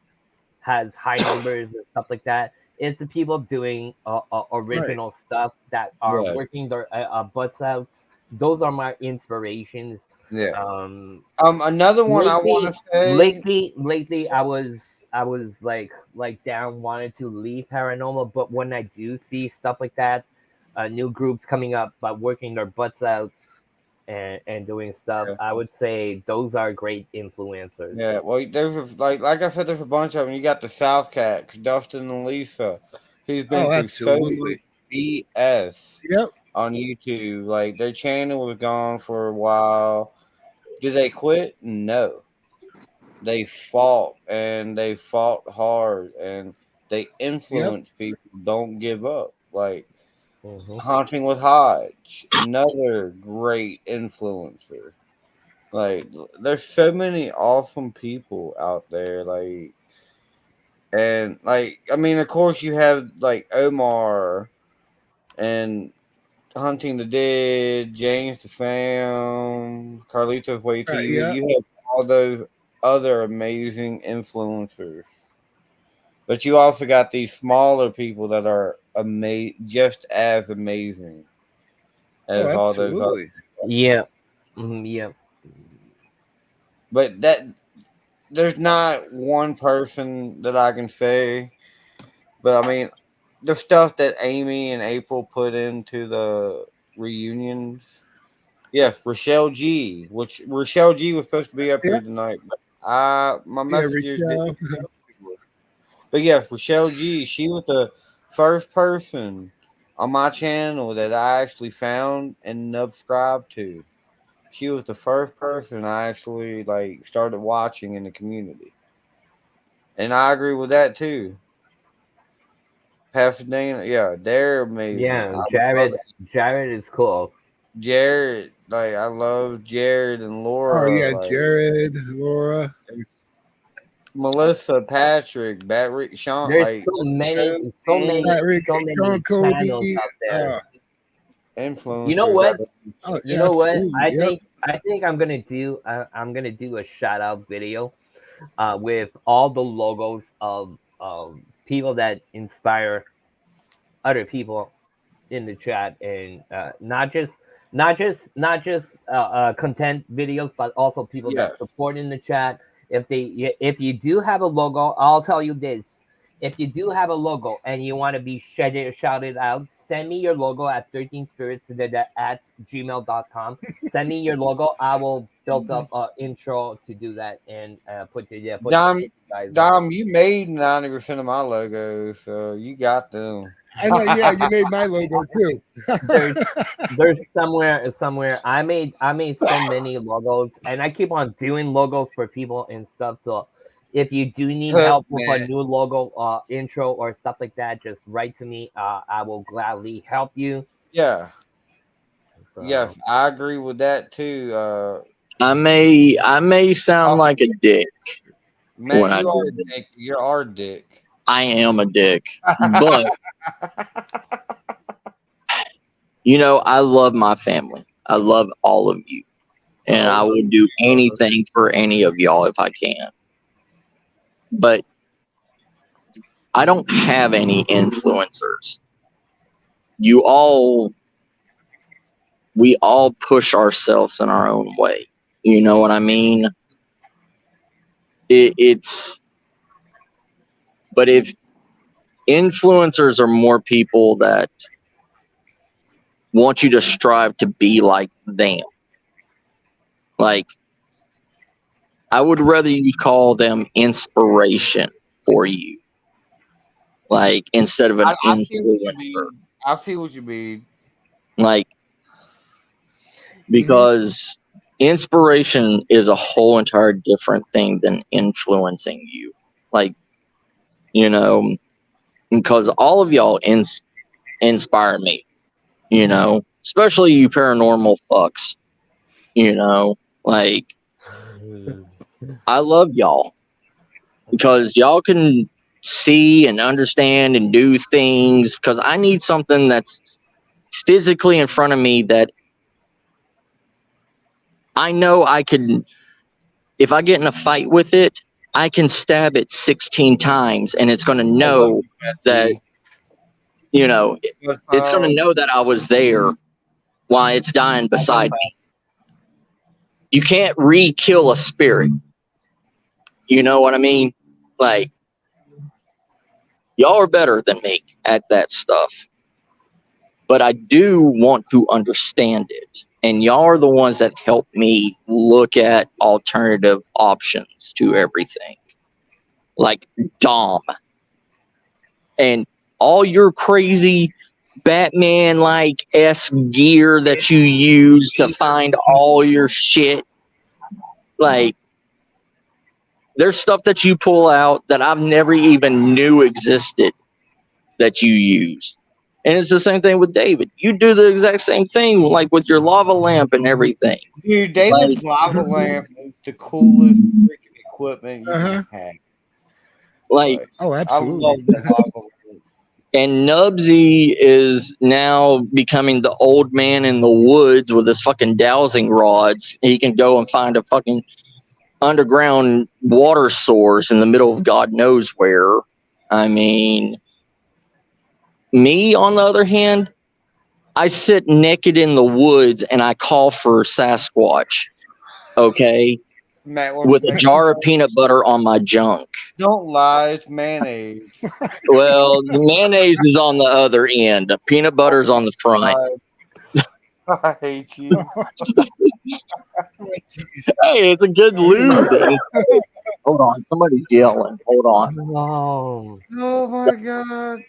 has high numbers and stuff like that. It's the people doing Right. original stuff that are yeah working their butts out. Those are my inspirations. yeah Um, another one I want to say lately, I was like down, wanted to leave paranormal, but when I do see stuff like that, new groups coming up, but working their butts out and doing stuff, yeah, I would say those are great influencers. yeah. Well, there's like I said, there's a bunch of them. You got the South Cats, Dustin and Lisa, who's been Oh, through so much absolutely. BS Yep. on YouTube. Like their channel was gone for a while. Did they quit? No. They fought and they fought hard and they Yep. influence people. Don't give up. Like Hmm. Haunting with Hodge, another great influencer. Like there's so many awesome people out there. Like and like I mean, of course you have like Omar and Hunting the Dead, James the Fam, Carlitos Way Right. TV. Yeah. You have all those other amazing influencers. But you also got these smaller people that are just as amazing Oh, as all those other. absolutely. Yeah. Yeah. But that there's not one person that I can say. But I mean, the stuff that Amy and April put into the reunions, Yes, Rochelle G. Which Rochelle G was supposed to be up Yeah. here tonight, but my Yeah, messengers didn't. Rachel. But yes, Rochelle G. She was the first person on my channel that I actually found and subscribed to. She was the first person I actually like started watching in the community, and I agree with that too. Pasadena, yeah, they're amazing. Yeah, I love Jared is cool. Jared. Like I love Jared and Oh Laura. yeah, Like Jared, Laura. Melissa, Patrick, Sean. There's Like Pat Rick, so many Sean Cody. channels out there. influencers. You know what? You Yeah, know what? absolutely. I think I'm gonna do. I'm gonna do a shout out video, with all the logos of people that inspire other people in the chat, and not just content videos, but also people that Yes. support in the chat. If you do have a logo, I'll tell you this: if you do have a logo and you want to be shouted out, send me your logo at 13spirits at gmail.com. Send me your logo. I will build up an intro to do that and put you guys. Dom, you made 90% of my logos, so you got them. I know. Yeah, you made my logo too. There's somewhere I made so many logos, and I keep on doing logos for people and stuff. So if you do need help with a new logo intro or stuff like that, just write to me. I will gladly help you. Yeah. So, yes, I agree with that too. I may sound like a dick Man, when I you are do a dick. this. You're our dick. I am a dick, but you know, I love my family. I love all of you, and I will do anything for any of y'all if I can. But I don't have any influencers. We all push ourselves in our own way. You know what I mean? But if influencers are more people that want you to strive to be like them, like, I would rather you call them inspiration for you, like, instead of an influencer. I see what you mean. Like, because inspiration is a whole entire different thing than influencing you. Like, you know, because all of y'all inspire me, you know, especially you paranormal fucks, you know, like, I love y'all because y'all can see and understand and do things, because I need something that's physically in front of me that I know I could, if I get in a fight with it, I can stab it 16 times and it's going to know that, you know, it's going to know that I was there while it's dying beside me. You can't re-kill a spirit. You know what I mean? Like, y'all are better than me at that stuff. But I do want to understand it. And y'all are the ones that help me look at alternative options to everything. Like Dom. And all your crazy Batman-like gear that you use to find all your shit. Like, there's stuff that you pull out that I've never even knew existed that you use. And it's the same thing with David. You do the exact same thing, like with your lava lamp and everything. Dude, David's lava lamp is the coolest freaking equipment you can have. Like, oh, absolutely. I love the lava lamp. And Nubsy is now becoming the old man in the woods with his fucking dowsing rods. He can go and find a fucking underground water source in the middle of God knows where. I mean, me, on the other hand, I sit naked in the woods and I call for Sasquatch, okay? With a jar of peanut butter on my junk. Don't lie, it's mayonnaise. Well, the mayonnaise is on the other end. Peanut butter's on the front. I hate you. Hey, it's a good lube. Hold on, somebody's yelling. Hold on, Oh, Oh my god.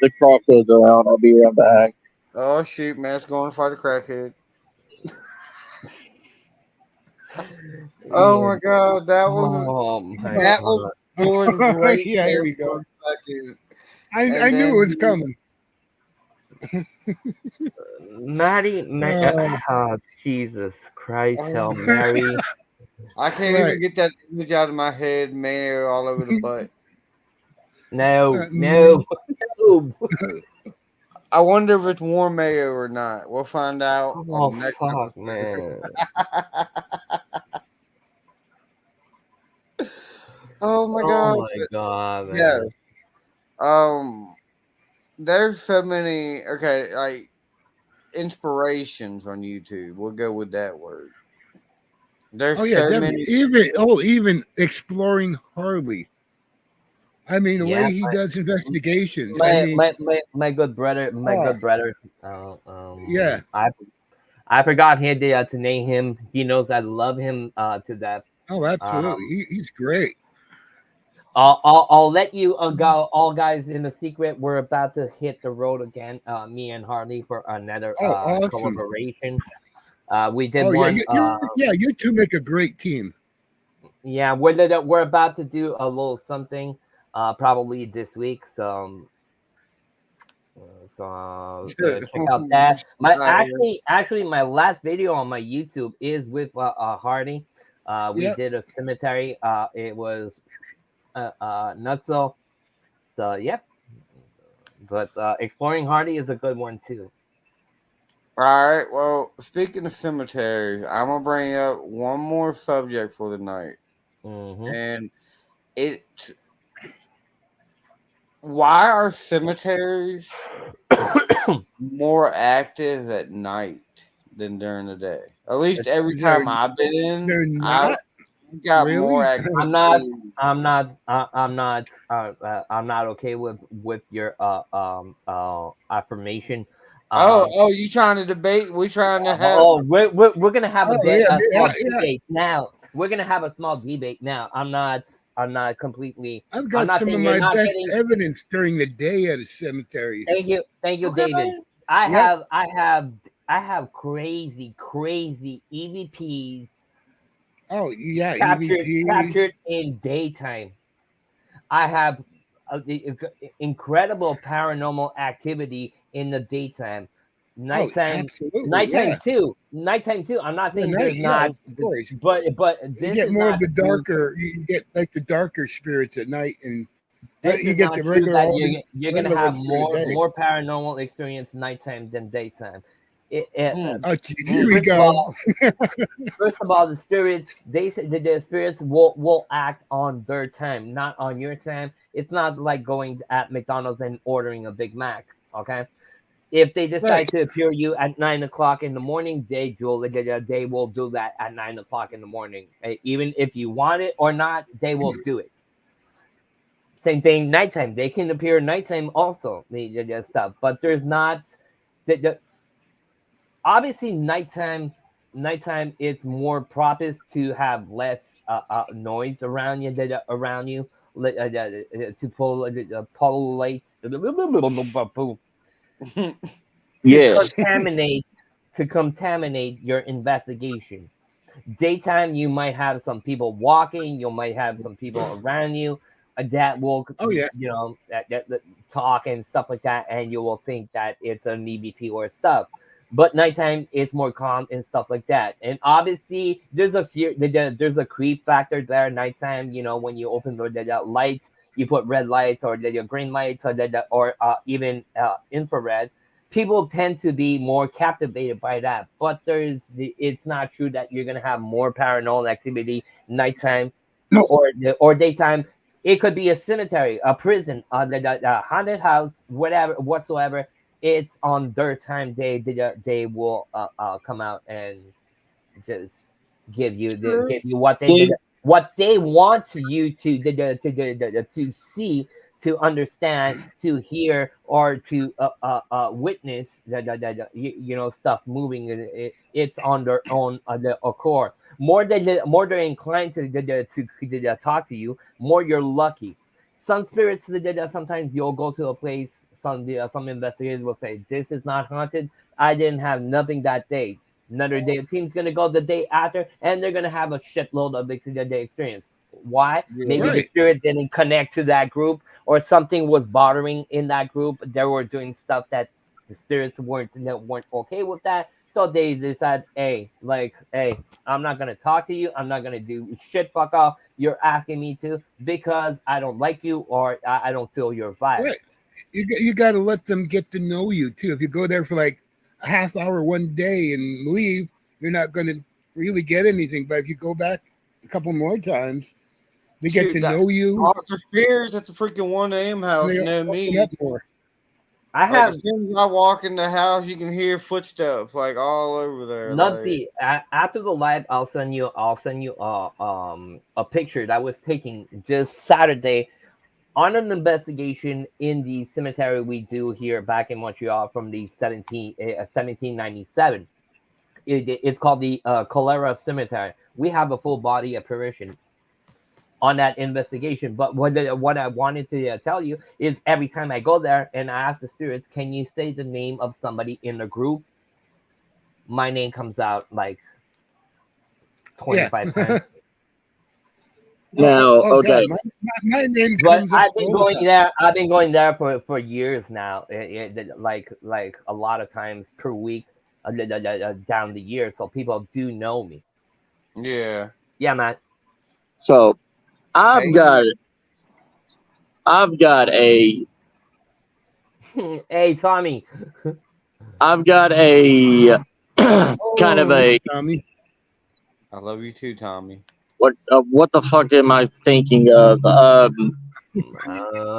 the crackheads are out. I'll be right back. Oh shoot, man's going to fight a crackhead. Oh yeah. my god, Oh my that was God. going great Yeah, here there we for go. a second. I And knew then it was coming. Oh, Oh, Jesus Christ, Hail oh, Mary. I can't right. even get that image out of my head, man, all over the butt. No, Mm, no, no. I wonder if it's warm mayo or not. We'll find out on Oh, the next fuck, episode. man. Oh my Oh, god. my God, Yes. man. Um there's so many like inspirations on YouTube. We'll go with that word. There's oh yeah, so definitely. many Even exploring Harley. I mean, the Yeah, way he does investigations. I my mean, my my, my good brother, oh uh, yeah, um I forgot him to name him. He knows I love him to death. oh absolutely. Um, He's great. I'll let you go, all guys, in the secret. We're about to hit the road again. Me and Harley for another Oh, awesome. collaboration. We did Oh yeah, one. you two make a great team. Yeah, we're about to do a little something. Probably this week. So check out that. My actually my last video on my YouTube is with Hardy. We Yep. did a cemetery. It was nutso. So yep. But exploring Hardy is a good one too. All right. Well, speaking of cemeteries, I'm gonna bring up one more subject for the night, Hmm. and it. Why are cemeteries more active at night than during the day? At least every They're time I've been in, they're I've not got more really. I'm not. activity. I'm not okay with your affirmation. Oh, you trying to debate? We trying to have? Oh, we're gonna have Oh yeah, a yeah, small yeah. debate now. We're gonna have a small debate now. I'm not completely. I've I'm got not some of saying you're my not best getting. evidence during the day at cemeteries. Thank you, Okay. David. Yep. I have crazy EVPs Oh yeah, EVPs. captured in daytime. I have incredible paranormal activity in the daytime. Oh, Nighttime, absolutely. Yeah. nighttime too. I'm not The saying night. there's Yeah, not, of course. but You this get is more not of the true. darker. You get like the darker spirits at night, and This you is get not the true regular that all the you're gonna regular have ones during the day. more paranormal experience nighttime than daytime. Mm, Oh, geez, here mm. we go. First of all, the spirits, they say that the spirits will act on their time, not on your time. It's not like going at McDonald's and ordering a Big Mac. Okay, if they Right. decide to appear you at 9 o'clock in the morning, they will do that at 9 o'clock in the morning. Even if you want it or not, they will do it. Same thing, nighttime. They can appear nighttime also. Stuff, but there's not the obviously nighttime it's more propitious to have less noise around you to pollinate to Yes. contaminate your investigation. Daytime you might have some people walking, you might have some people around you that will Oh yeah. that talk and stuff like that, and you will think that it's an EVP or stuff. But nighttime it's more calm and stuff like that. And obviously there's a creep factor there. Nighttime, when you open the lights, you put red lights or the green lights or even infrared, people tend to be more captivated by that. But it's not true that you're gonna have more paranormal activity nighttime No. or daytime. It could be a cemetery, a prison, the haunted house, whatever whatsoever. It's on their time. They will come out and just True. give you what they See, what they want you to see, to understand, to hear, or to witness stuff moving. It's on their own accord. More they're inclined to talk to you, more you're lucky. Some spirits sometimes you'll go to a place. Some investigators will say this is not haunted. I didn't have nothing that day. Another day, a team's gonna go the day after, and they're gonna have a shitload of day experience. Why? Maybe the Right. spirit didn't connect to that group, or something was bothering in that group. They were doing stuff that the spirits weren't okay with that. So they decide, hey, I'm not gonna talk to you. I'm not gonna do shit. Fuck off. You're asking me to because I don't like you or I don't feel your vibe. Right. You got to let them get to know you too. If you go there for like a half hour one day and leave, you're not going to really get anything. But if you go back a couple more times, they get to know you. All the spirits at the freaking 1 a.m. house They know open me. up more. I have as soon as I walk in the house, you can hear footsteps like all over there. Nubsy, after the live, I'll send you a picture that was taken just Saturday on an investigation in the cemetery we do here back in Montreal from the 1797. It's called the Cholera Cemetery. We have a full body apparition on that investigation. But what I wanted to tell you is every time I go there and I ask the spirits, can you say the name of somebody in the group? My name comes out like 25 times. Now, okay. God, my name But comes up. I've been going there. I've been going there for years now. Like a lot of times per week down the year. So people do know me. Yeah. Yeah, man. So I've got a Hey, Tommy. I've got a kind of a Tommy. I love you too, Tommy. what the fuck am I thinking of?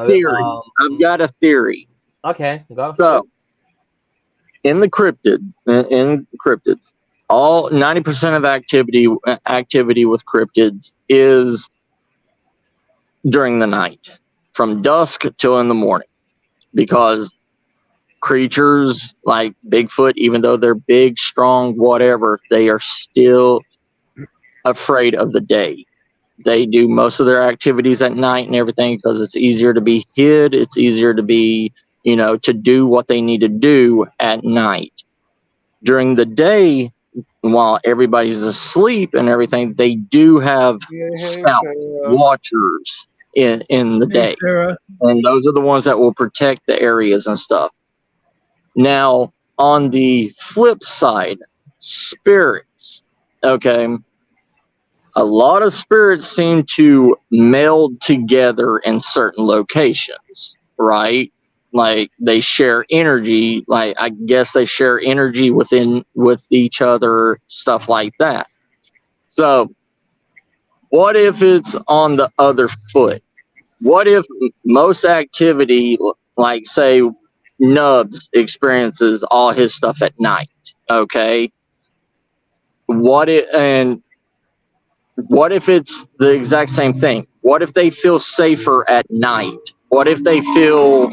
Theory. I've got a theory. Okay, go. So in cryptids, all 90% of activity with cryptids is during the night, from dusk till in the morning, because creatures like Bigfoot, even though they're big, strong, whatever, they are still afraid of the day. They do most of their activities at night and everything because it's easier to be hid. It's easier to be, to do what they need to do at night. During the day, while everybody's asleep and everything, they do have scout watchers in the day. Sarah. And those are the ones that will protect the areas and stuff. Now, on the flip side, spirits, okay, a lot of spirits seem to meld together in certain locations, right? Like they share energy, like I guess they share energy with each other, stuff like that. So, what if it's on the other foot? What if most activity, like say Nubs experiences all his stuff at night, okay? What if it's the exact same thing? What if they feel safer at night? What if they feel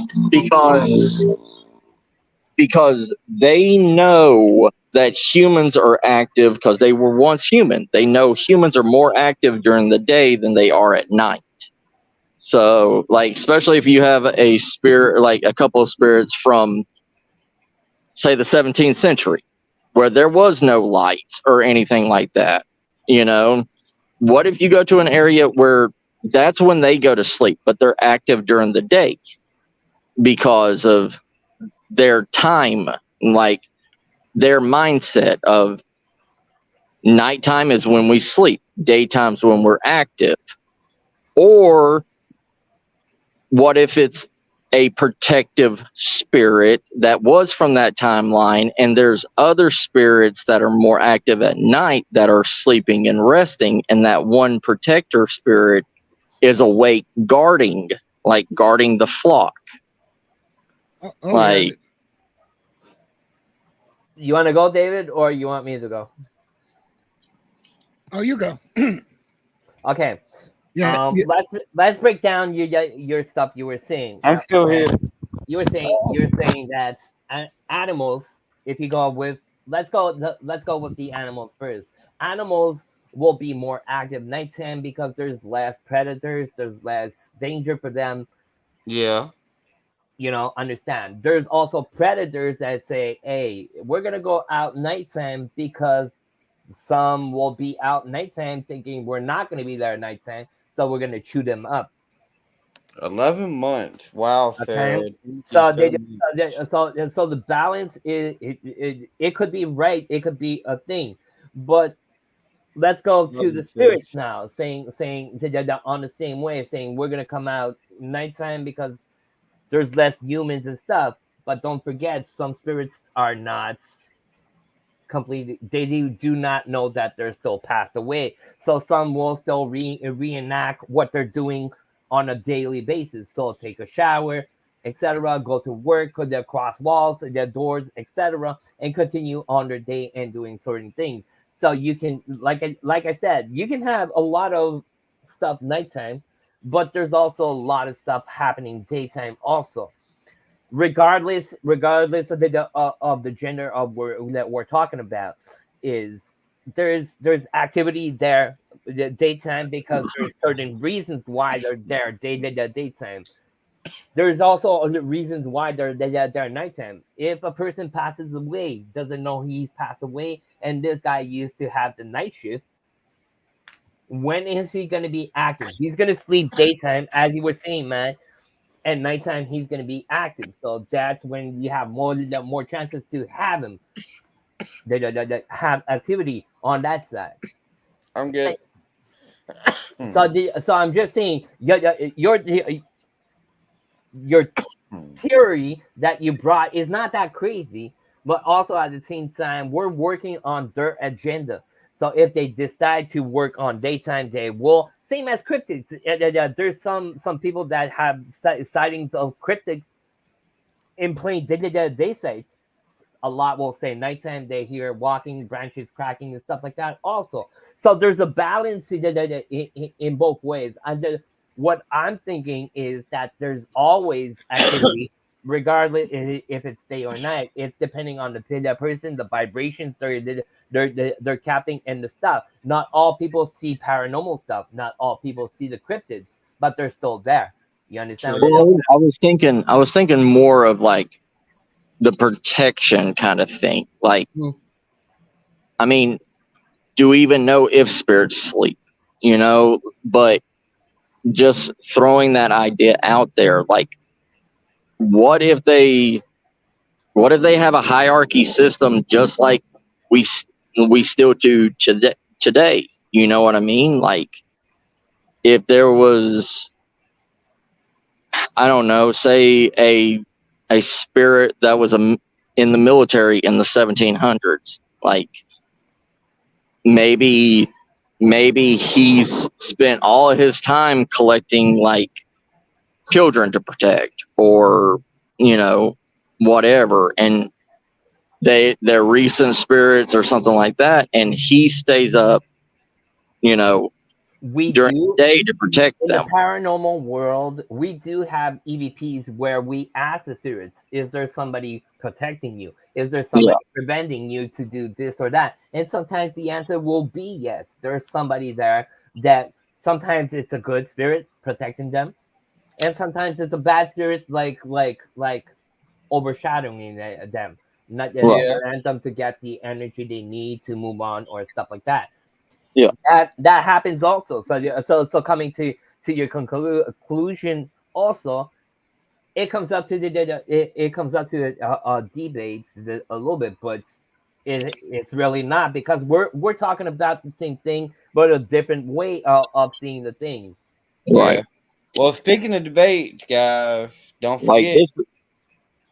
because they know that humans are active because they were once human. They know humans are more active during the day than they are at night. So, like, especially if you have a spirit, like a couple of spirits from, say, the 17th century, where there was no lights or anything like that, What if you go to an area where that's when they go to sleep, but they're active during the day because of their time, like their mindset of nighttime is when we sleep, daytime's when we're active. Or what if it's a protective spirit that was from that timeline, and there's other spirits that are more active at night that are sleeping and resting, and that one protector spirit is awake guarding the flock. Yeah. You want to go, David, or you want me to go? Oh, you go. Okay. Yeah, yeah. Let's break down your stuff you were saying. I'm still here. You were saying that animals. If you go with let's go with the animals first. Animals will be more active nighttime because there's less predators, there's less danger for them. Yeah. Understand. There's also predators that say, "Hey, we're gonna go out nighttime because some will be out nighttime thinking we're not gonna be there at nighttime, so we're gonna chew them up." 11 months. Wow, Okay. Sarah. So so the balance it could be right, it could be a thing, but let's go to the spirits now, saying that on the same way, saying we're gonna come out nighttime because there's less humans and stuff. But don't forget, some spirits are not completely. They do not know that they're still passed away. So some will still reenact what they're doing on a daily basis. So take a shower, etc. Go to work, could they cross walls, their doors, etc. And continue on their day and doing certain things. So you can, like I said, you can have a lot of stuff nighttime, but there's also a lot of stuff happening daytime also. Regardless of the gender that we're talking about, is there's activity there the daytime because there's certain reasons why they're there daytime. There's also other reasons why they're nighttime. If a person passes away, doesn't know he's passed away, and this guy used to have the night shift, when is he going to be active? He's going to sleep daytime, as you were saying, man. At nighttime, he's going to be active. So that's when you have more chances to have him have activity on that side. I'm good. So I'm just saying, your theory that you brought is not that crazy, but also at the same time, we're working on their agenda. So if they decide to work on daytime, they will. Same as cryptids. There's some people that have sightings of cryptids in plain daysight. A lot will say nighttime they hear walking, branches cracking, and stuff like that. Also, so there's a balance in both ways. What I'm thinking is that there's always activity, regardless if it's day or night. It's depending on the person, the vibrations they're capping, and the stuff. Not all people see paranormal stuff. Not all people see the cryptids, but they're still there. You understand? Well, I was thinking more of like the protection kind of thing. Like, I mean, do we even know if spirits sleep? But just throwing that idea out there, like, what if they have a hierarchy system just like we we still do today? You know what I mean? Like, if there was, I don't know, say a spirit that was in the military in the 1700s, like maybe he's spent all of his time collecting like children to protect, or whatever, and they're recent spirits or something like that, and he stays up we during do the day to protect in them. the paranormal world, we do have EVPs where we ask the spirits, is there somebody protecting you? Is there somebody preventing you to do this or that? And sometimes the answer will be yes. There's somebody there that sometimes it's a good spirit protecting them, and sometimes it's a bad spirit like overshadowing them, not prevent them to get the energy they need to move on or stuff like that. Yeah. That happens also. So coming to your conclusion also, it comes up to it comes up to debates a little bit, but it's really not, because we're talking about the same thing but a different way of seeing the things. Right. Well, speaking of debate, guys, don't Like forget.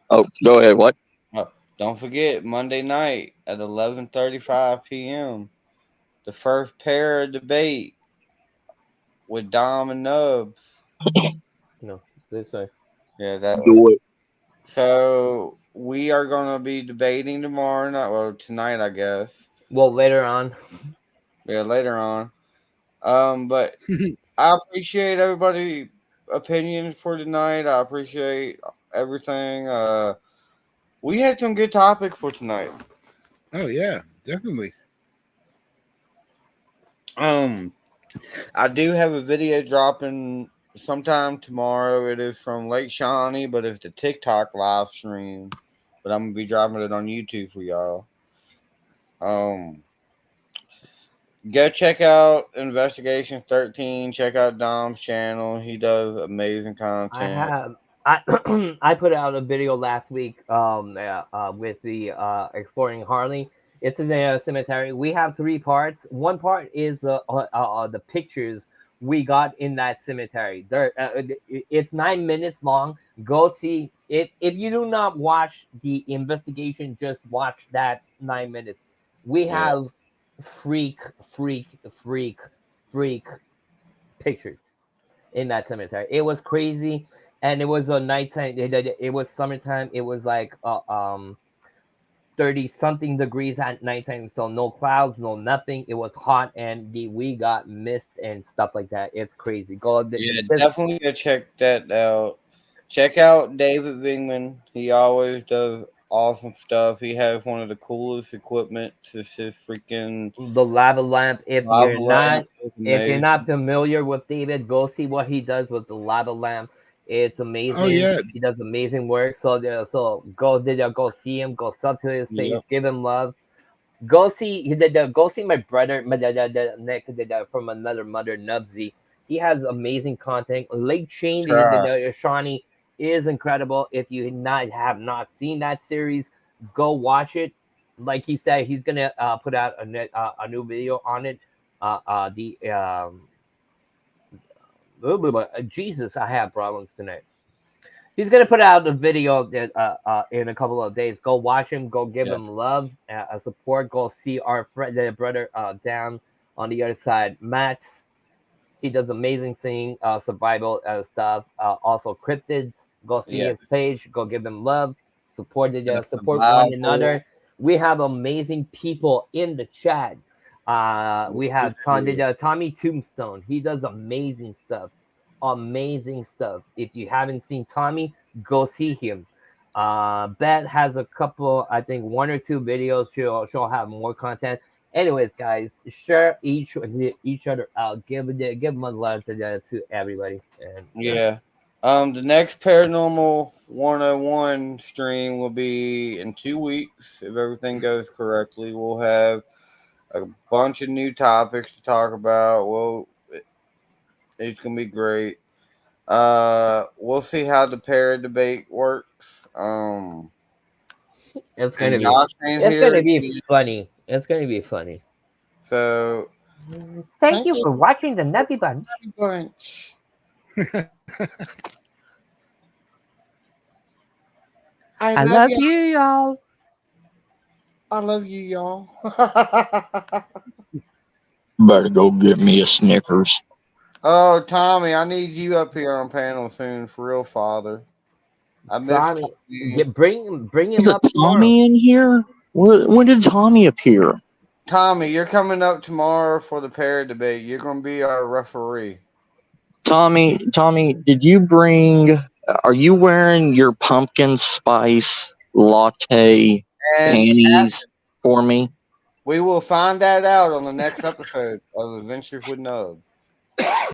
Oh, go ahead. What? Don't forget Monday night at 11:35 p.m. the first pair debate with Dom and Nubs. No, this way. Yeah, that. Do it. So we are gonna be debating tomorrow night. Well, tonight, I guess. Well, later on. Yeah, later on. But I appreciate everybody's opinions for tonight. I appreciate everything. We had some good topics for tonight. Oh yeah, definitely. I do have a video dropping sometime tomorrow. It is from Lake Shawnee, but it's the TikTok live stream. But I'm gonna be dropping it on YouTube for y'all. Go check out Investigations 13. Check out Dom's channel. He does amazing content. I put out a video last week with the exploring Harley. It's in a cemetery. We have 3 parts. One part is the pictures we got in that cemetery. It's 9 minutes long. Go see it. If you do not watch the investigation, just watch that 9 minutes. We have freak pictures in that cemetery. It was crazy, and it was a nighttime. It was summertime. It was like 30 something degrees at nighttime, so no clouds, no nothing. It was hot, and we got mist and stuff like that. It's crazy. Definitely go check that out. Check out David Vingman. He always does awesome stuff. He has one of the coolest equipment. It's his freaking the lava lamp. If you're not familiar with David, go see what he does with the lava lamp. It's amazing. Oh yeah, he does amazing work. So go see him. Go sub to his page. Give him love. Go see my brother Nick from another mother Nubsy. He has amazing content. Lake Chain Shawnee is incredible. If you have not seen that series, go watch it. Like he said, he's gonna put out a new video on it. Jesus, I have problems tonight. He's gonna put out a video in a couple of days. Go watch him. Go give him love, support. Go see our brother down on the other side, Matt. He does amazing singing, survival stuff. Also cryptids. Go see his page. Go give him love. Support one another. We have amazing people in the chat. We have Tommy Tombstone. He does amazing stuff. If you haven't seen Tommy, go see him. Beth has a couple, I think 1 or 2 videos. She'll have more content. Anyways, guys, share each other out. Give my love to everybody. And the next Paranormal 101 stream will be in 2 weeks if everything goes correctly. We'll have a bunch of new topics to talk about. It's gonna be great. We'll see how the pair debate works. It's gonna be funny. It's gonna be funny. So, thank you for watching the Nutty Bunch. I love you, y'all. I love you, y'all. Better go get me a Snickers. Oh, Tommy, I need you up here on panel soon, for real, father. I miss Tommy. Bring him Is up. Tommy in here? When did Tommy appear? Tommy, you're coming up tomorrow for the pair debate. You're going to be our referee. Tommy, did you bring? Are you wearing your pumpkin spice latte panties for me? We will find that out on the next episode of Adventures with Nubs.